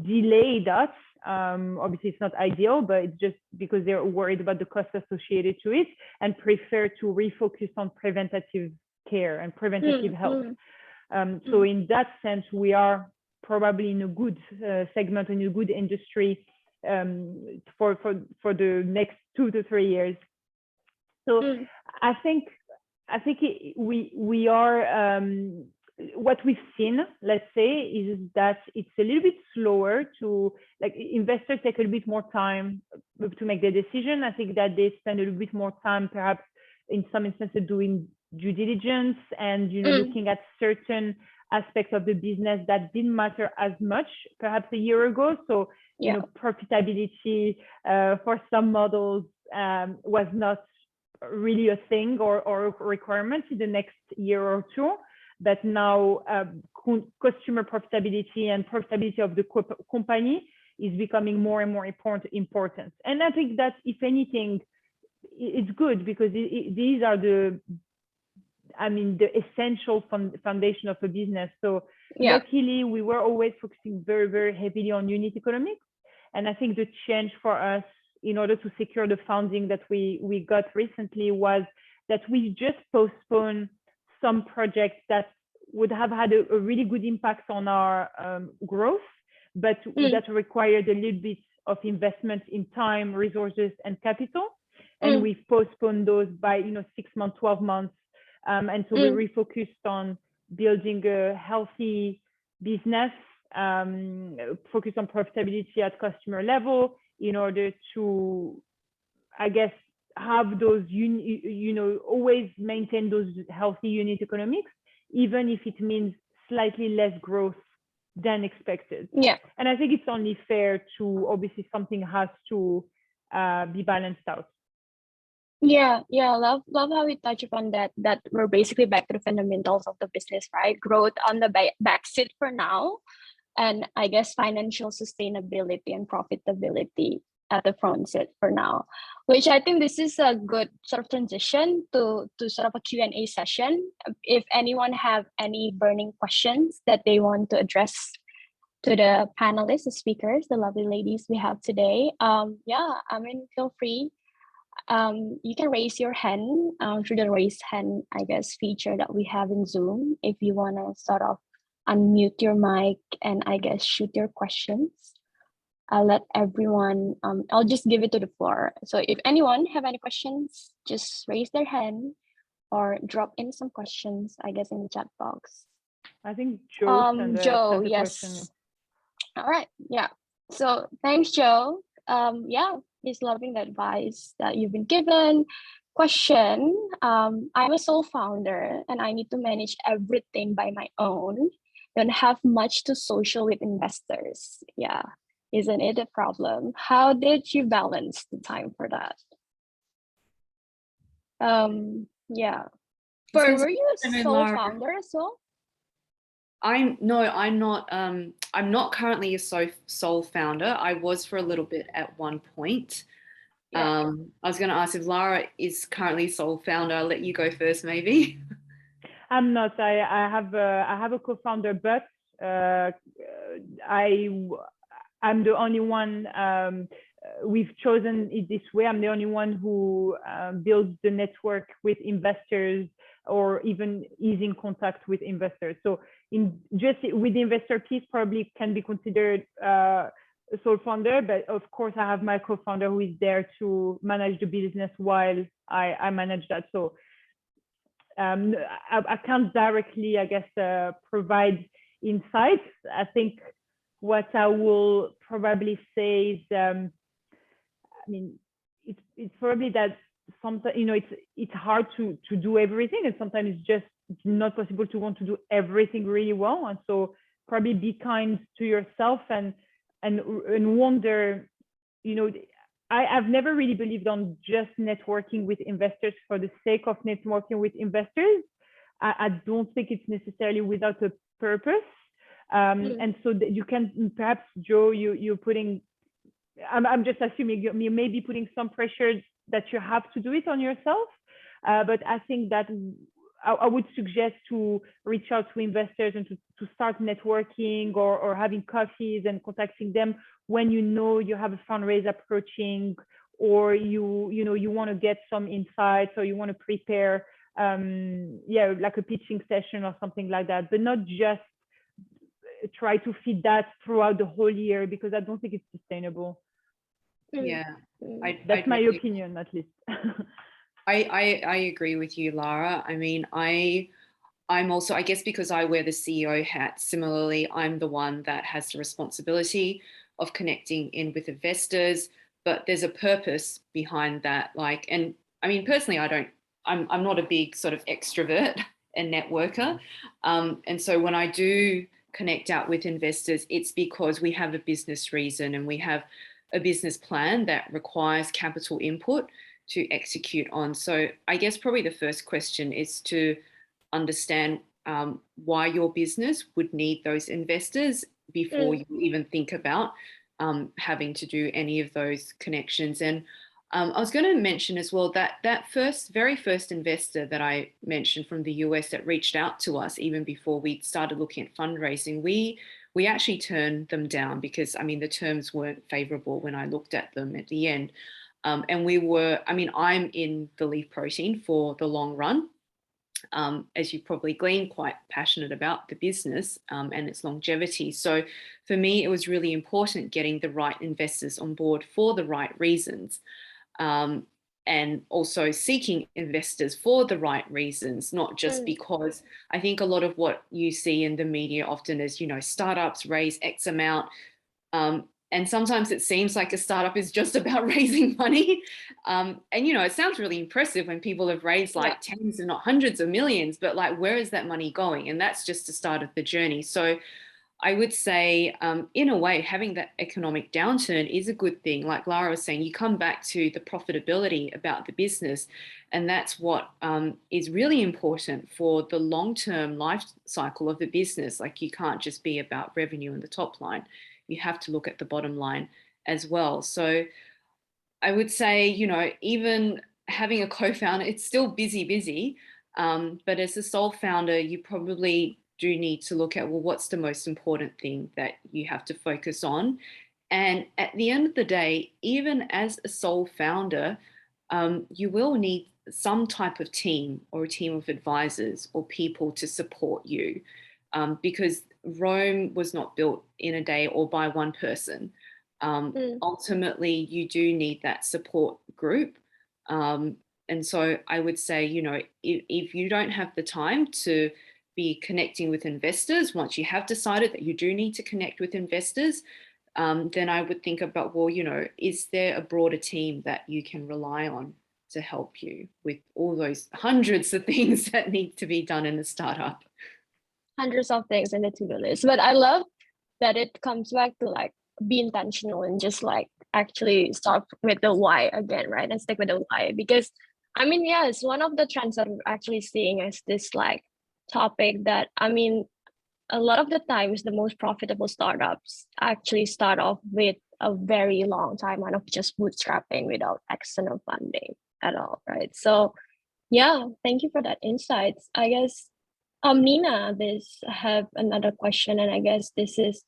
delay that. Obviously, it's not ideal, but it's just because they're worried about the cost associated to it and prefer to refocus on preventative care and preventative health. So in that sense, we are probably in a good segment, in a good industry for the next 2 to 3 years. So I think we are, what we've seen, let's say, is that it's a little bit slower to, like, investors take a little bit more time to make their decision. I think that they spend a little bit more time, perhaps in some instances, doing due diligence and, you know, looking at certain aspects of the business that didn't matter as much perhaps a year ago. So, you know, profitability for some models was not really a thing or a requirement in the next year or two. But now customer profitability and profitability of the company is becoming more and more important. And I think that, if anything, it's good, because these are the essential foundation of a business. So luckily, we were always focusing very, very heavily on unit economics. And I think the change for us in order to secure the funding that we got recently was that we just postpone some projects that would have had a really good impact on our growth, but that required a little bit of investment in time, resources, and capital. And we've postponed those by 6 months, 12 months. And so we refocused on building a healthy business, focus on profitability at customer level in order to, I guess, have those, always maintain those healthy unit economics, even if it means slightly less growth than expected. Yeah. And I think it's only fair to, obviously something has to be balanced out. Yeah, love how we touch upon that we're basically back to the fundamentals of the business, right? Growth on the back seat for now, and I guess financial sustainability and profitability at the front seat for now, which I think this is a good sort of transition to sort of a Q&A session. If anyone have any burning questions that they want to address to the panelists, the speakers, the lovely ladies we have today, feel free. You can raise your hand through the raise hand, I guess, feature that we have in Zoom if you want to sort of unmute your mic and I guess shoot your questions. I'll let everyone, I'll just give it to the floor. So if anyone have any questions, just raise their hand or drop in some questions, I guess, in the chat box. I think Joe Joe, yes. Question. All right, yeah. So thanks, Joe. He's loving the advice that you've been given. Question, I'm a sole founder and I need to manage everything by my own. Don't have much to social with investors. Yeah, isn't it a problem? How did you balance the time for that? Were you a sole founder as well? I'm not currently a sole founder. I was for a little bit at one point. Yeah. I was going to ask if Larah is currently sole founder. I'll let you go first, maybe. I'm not. I have a co-founder, but I'm the only one. We've chosen it this way. I'm the only one who builds the network with investors or even is in contact with investors. So with the investor piece, probably can be considered a sole founder, but of course I have my co-founder who is there to manage the business while I manage that. So I can't directly, I guess, provide insights. I think what I will probably say is, it's probably that sometimes, it's hard to do everything, and sometimes it's just not possible to want to do everything really well. And so probably be kind to yourself and wonder, I've never really believed on just networking with investors for the sake of networking with investors. I don't think it's necessarily without a purpose. And so that you can, perhaps, Joe, you're putting, I'm just assuming you may be putting some pressure that you have to do it on yourself. But I think that I would suggest to reach out to investors and to start networking or having coffees and contacting them when you have a fundraise approaching, or you want to get some insights, or you want to prepare like a pitching session or something like that, but not just try to feed that throughout the whole year, because I don't think it's sustainable. Yeah, that's my opinion, at least. I agree with you, Larah. I mean, I'm also, I guess, because I wear the CEO hat, similarly, I'm the one that has the responsibility of connecting in with investors, but there's a purpose behind that. And I mean, personally, I'm not a big sort of extrovert and networker. And so when I do connect out with investors, it's because we have a business reason and we have a business plan that requires capital input to execute on. So I guess probably the first question is to understand why your business would need those investors before you even think about having to do any of those connections. And I was going to mention as well that very first investor that I mentioned from the US that reached out to us even before we started looking at fundraising, we actually turned them down because, I mean, the terms weren't favorable when I looked at them at the end. And I'm in the leaf protein for the long run. As you probably gleaned, quite passionate about the business and its longevity. So for me, it was really important getting the right investors on board for the right reasons. And also seeking investors for the right reasons, not just because I think a lot of what you see in the media often is, startups raise X amount. And sometimes it seems like a startup is just about raising money. And, it sounds really impressive when people have raised like tens and not hundreds of millions, but like, where is that money going? And that's just the start of the journey. So I would say, in a way, having that economic downturn is a good thing. Like Larah was saying, you come back to the profitability about the business, and that's what is really important for the long-term life cycle of the business. Like, you can't just be about revenue in the top line. You have to look at the bottom line as well. So I would say, even having a co-founder, it's still busy. But as a sole founder, you probably do need to look at, well, what's the most important thing that you have to focus on? And at the end of the day, even as a sole founder, you will need some type of team or a team of advisors or people to support you, because Rome was not built in a day or by one person. Ultimately, you do need that support group. And so I would say, if you don't have the time to be connecting with investors, once you have decided that you do need to connect with investors, then I would think about, well, is there a broader team that you can rely on to help you with all those hundreds of things that need to be done in a startup? Hundreds of things in the to-do list. But I love that it comes back to like be intentional and just like actually start with the why again, right? And stick with the why. Because it's one of the trends that we're actually seeing is this like topic that a lot of the times the most profitable startups actually start off with a very long timeline of just bootstrapping without external funding at all, right? So yeah, thank you for that insights. I guess Nina, have another question, and I guess this is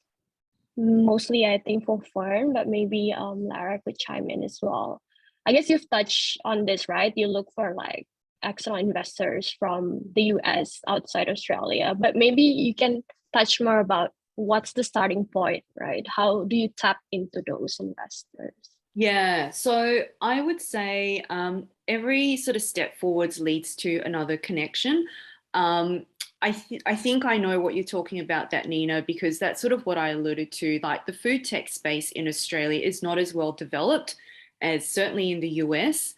mostly I think for Fern, but maybe Larah could chime in as well. I guess you've touched on this, right? You look for like external investors from the US outside Australia, but maybe you can touch more about what's the starting point, right? How do you tap into those investors? Yeah, so I would say every sort of step forwards leads to another connection. I think I know what you're talking about, that Nina, because that's sort of what I alluded to. Like, the food tech space in Australia is not as well developed as certainly in the US.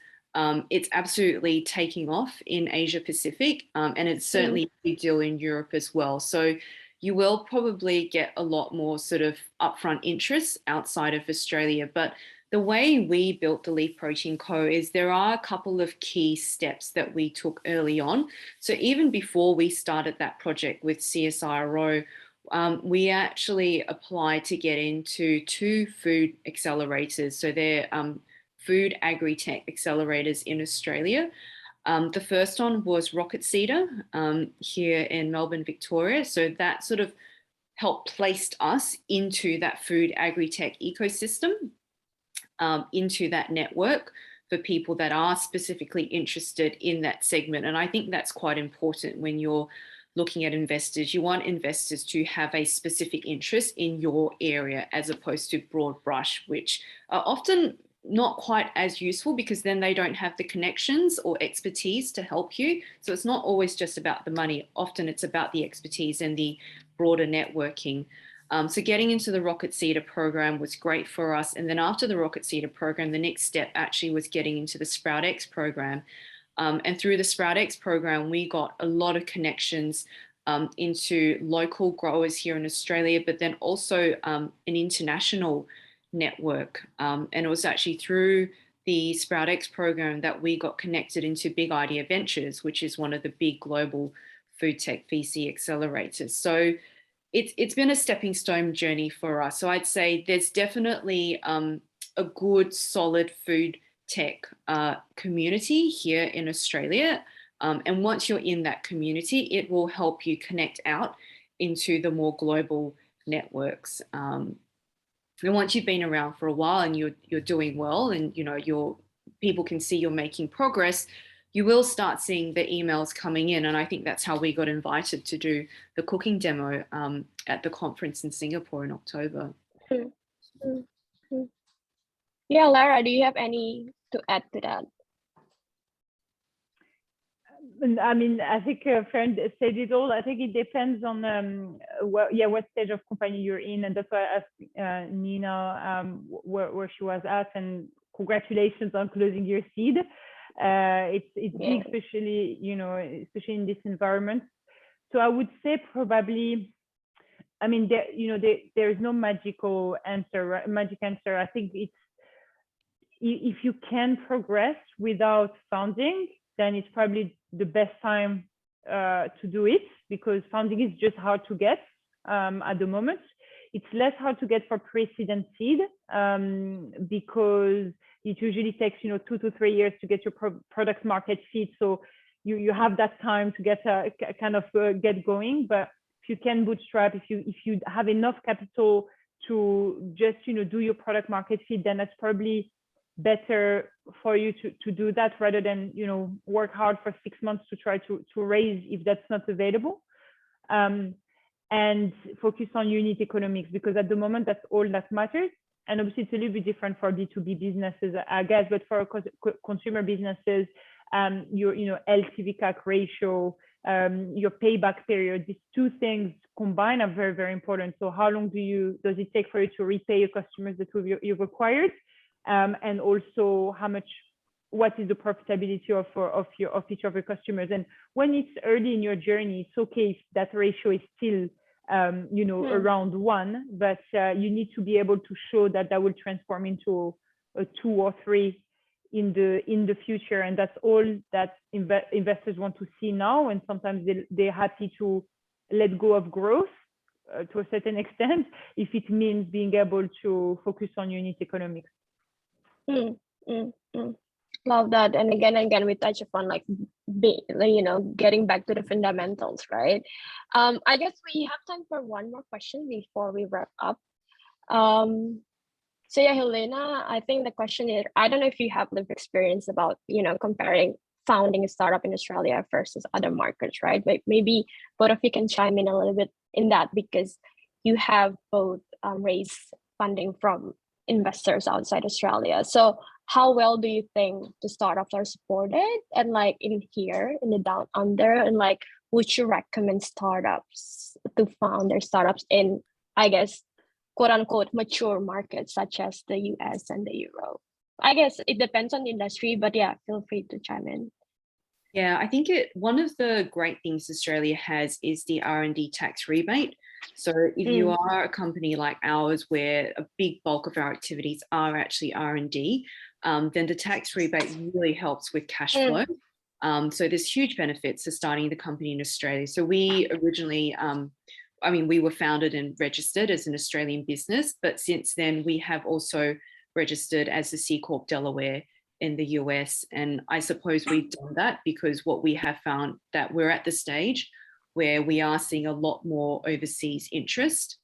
It's absolutely taking off in Asia Pacific, and it's certainly a big deal in Europe as well. So you will probably get a lot more sort of upfront interest outside of Australia. But the way we built the Leaf Protein Co. is there are a couple of key steps that we took early on. So even before we started that project with CSIRO, we actually applied to get into 2 food accelerators. So they're food agri-tech accelerators in Australia. The first one was Rocket Seeder here in Melbourne, Victoria. So that sort of helped place us into that food agri-tech ecosystem, into that network for people that are specifically interested in that segment. And I think that's quite important when you're looking at investors. You want investors to have a specific interest in your area as opposed to broad brush, which are often not quite as useful because then they don't have the connections or expertise to help you. So it's not always just about the money. Often it's about the expertise and the broader networking. So getting into the Rocket Seeder program was great for us. And then after the Rocket Seeder program, the next step actually was getting into the SproutX program. And through the SproutX program, we got a lot of connections into local growers here in Australia, but then also an international network. And it was actually through the SproutX program that we got connected into Big Idea Ventures, which is one of the big global food tech VC accelerators. So it's been a stepping stone journey for us. So I'd say there's definitely a good, solid food tech community here in Australia. And once you're in that community, it will help you connect out into the more global networks. And once you've been around for a while and you're doing well and you're people can see you're making progress, you will start seeing the emails coming in. And I think that's how we got invited to do the cooking demo at the conference in Singapore in October. Yeah, Larah, do you have any to add to that? I mean, I think Fern said it all. I think it depends on what stage of company you're in, and that's why I asked Nina where she was at. And congratulations on closing your seed. It's big, especially especially in this environment. So I would say probably, I mean, there is no magic answer. I think it's, if you can progress without funding, then it's probably the best time to do it, because funding is just hard to get at the moment. It's less hard to get for pre-seed and seed because it usually takes 2 to 3 years to get your product market fit. So you have that time to get get going. But if you can bootstrap, if you have enough capital to just do your product market fit, then that's probably better for you to do that, rather than work hard for 6 months to try to raise if that's not available, and focus on unit economics, because at the moment that's all that matters. And obviously it's a little bit different for B2B businesses, I guess, but for consumer businesses, your LTV CAC ratio, your payback period, these two things combined are very, very important. So how long does it take for you to repay your customers that you've acquired? And also what is the profitability of each of your customers? And when it's early in your journey, it's okay if that ratio is still around 1, but you need to be able to show that will transform into a 2 or 3 in the future. And that's all that investors want to see now. And sometimes they're happy to let go of growth to a certain extent if it means being able to focus on unit economics. Love that. And again, we touch upon getting back to the fundamentals, right? I guess we have time for one more question before we wrap up. So yeah, Helena, I think the question is, I don't know if you have lived experience about comparing founding a startup in Australia versus other markets, right? But maybe both of you can chime in a little bit in that, because you have both raised funding from investors outside Australia. So how well do you think the startups are supported, and in here in the down under, and would you recommend startups to found their startups in, I guess, quote unquote mature markets such as the US and the Europe? I guess it depends on the industry, but yeah, feel free to chime in. Yeah, I think one of the great things Australia has is the R&D tax rebate. So if you are a company like ours, where a big bulk of our activities are actually R&D, then the tax rebate really helps with cash flow. So there's huge benefits to starting the company in Australia. So we originally, we were founded and registered as an Australian business, but since then we have also registered as the C Corp Delaware in the US. And I suppose we've done that because what we have found that we're at the stage where we are seeing a lot more overseas interest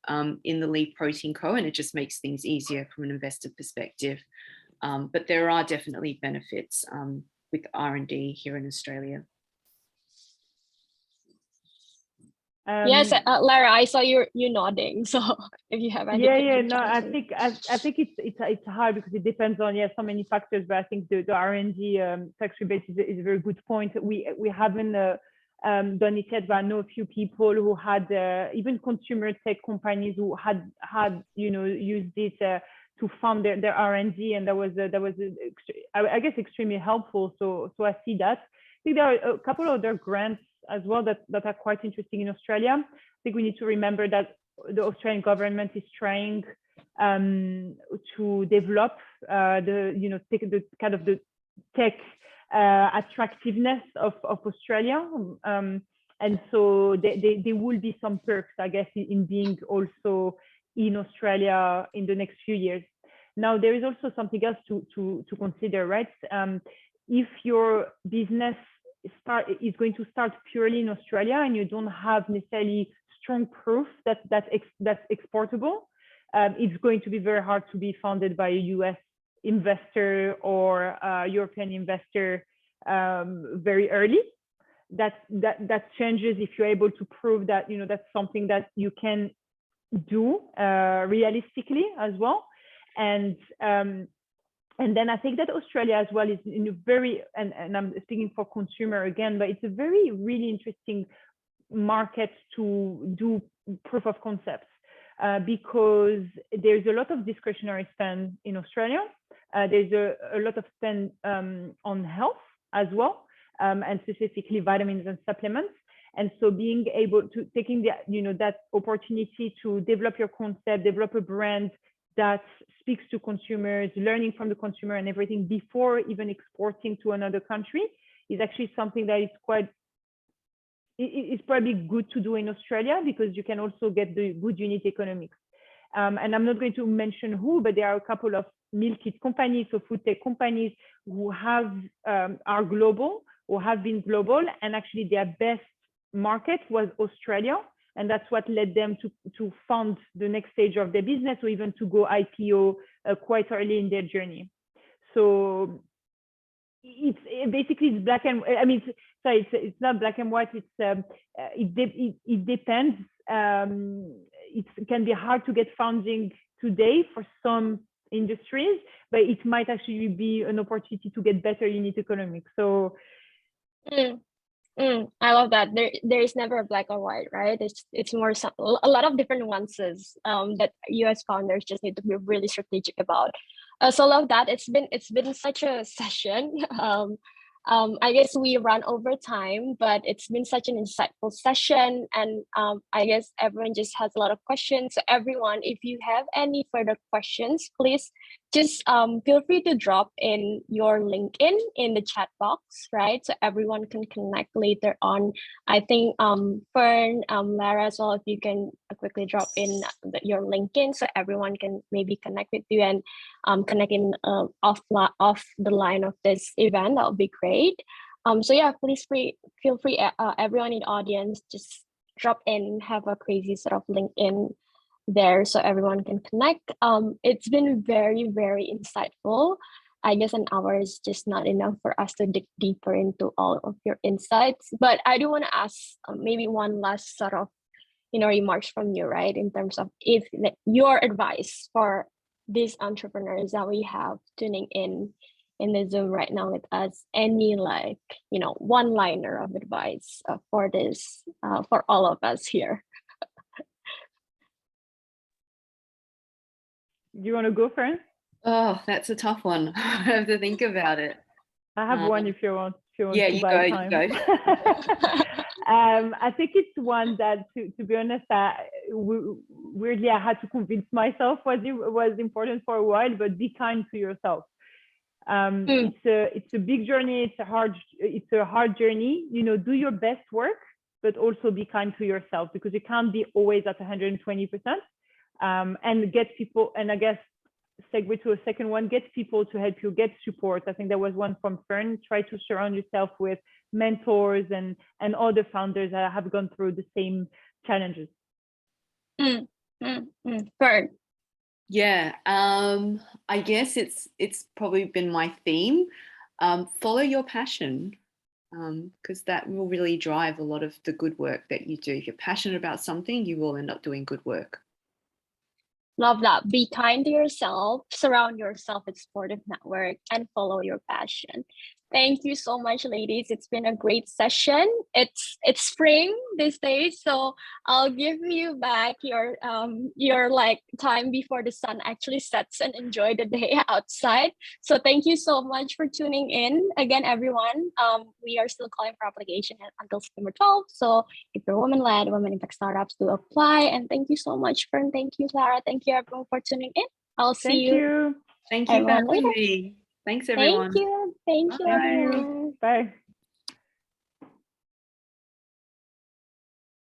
in the Leaf Protein Co, and it just makes things easier from an investor perspective. But there are definitely benefits with R&D here in Australia. Yes, Larah, I saw you nodding. So if you have any, no, I think it's hard because it depends on so many factors. But I think the R&D tax rebate is a very good point. We haven't done it yet, but I know a few people who had even consumer tech companies who had used it to fund their R&D, and that was I guess extremely helpful. So I see that. I think there are a couple of other grants as well that are quite interesting in Australia. I think we need to remember that the Australian government is trying to develop the tech attractiveness of Australia, and so there will be some perks, I guess, in being also in Australia in the next few years. Now there is also something else to consider, right? If your business is going to start purely in Australia and you don't have necessarily strong proof that's exportable, it's going to be very hard to be funded by a US investor or European investor very early. That changes if you're able to prove that, you know, that's something that you can do realistically as well. And then I think that Australia as well is in a very, and I'm speaking for consumer again, but it's a very really interesting market to do proof of concepts because there's a lot of discretionary spend in Australia. There's a lot of spend on health as well, and specifically vitamins and supplements. And so being able to taking the, you know, that opportunity to develop your concept, develop a brand that speaks to consumers, learning from the consumer and everything before even exporting to another country is actually something that is quite, it's probably good to do in Australia because you can also get the good unit economics. And I'm not going to mention who, but there are a couple of meal kit companies or food tech companies who have are global or have been global, and actually their best market was Australia, and that's what led them to fund the next stage of their business or even to go IPO quite early in their journey. So it's basically it's black and I mean it's not black and white. It's it depends. It can be hard to get funding today for some industries, but it might actually be an opportunity to get better unit economics. So. I love that. There is never a black or white, right? It's more a lot of different nuances that you as founders just need to be really strategic about. So I love that. It's been such a session. I guess we ran over time, but it's been such an insightful session, and I guess everyone just has a lot of questions. So everyone, if you have any further questions, please just feel free to drop in your LinkedIn in the chat box, right? So everyone can connect later on. I think Fern, Larah as well, if you can quickly drop in your LinkedIn so everyone can maybe connect with you and connect in off the line of this event, that would be great. So yeah, please feel free, everyone in the audience, just drop in, have a crazy sort of LinkedIn there so everyone can connect. It's been very, very insightful. I guess an hour is just not enough for us to dig deeper into all of your insights, but I do want to ask maybe one last sort of, you know, remarks from you, right, in terms of if your advice for these entrepreneurs that we have tuning in the Zoom right now with us, any like, you know, one-liner of advice for this, for all of us here. Do you want to go, Fern? Oh, that's a tough one. I have to think about it. I have one if you want. Yeah, to you buy go. time. You go. I think it's one that, to be honest, weirdly I had to convince myself was important for a while. But be kind to yourself. It's a big journey. It's a hard journey. You know, do your best work, but also be kind to yourself because you can't be always at 120%. And get people, and I guess segue to a second one, get people to help you, get support. I think there was one from Fern. Try to surround yourself with mentors and other founders that have gone through the same challenges. Fern. Yeah, I guess it's probably been my theme. Follow your passion, because that will really drive a lot of the good work that you do. If you're passionate about something, you will end up doing good work. Love that. Be kind to yourself, surround yourself with supportive network, and follow your passion. Thank you so much, ladies. It's been a great session. It's spring these days, so I'll give you back your like time before the sun actually sets and enjoy the day outside. So thank you so much for tuning in. Again, everyone, we are still calling for application until September 12th. So if you're women-led, women impact startups, do apply. And thank you so much, Fern. Thank you, Larah. Thank you, everyone, for tuning in. I'll see you. Thank you for having me. Thanks, everyone. Thank you. Thank you, everyone. Bye.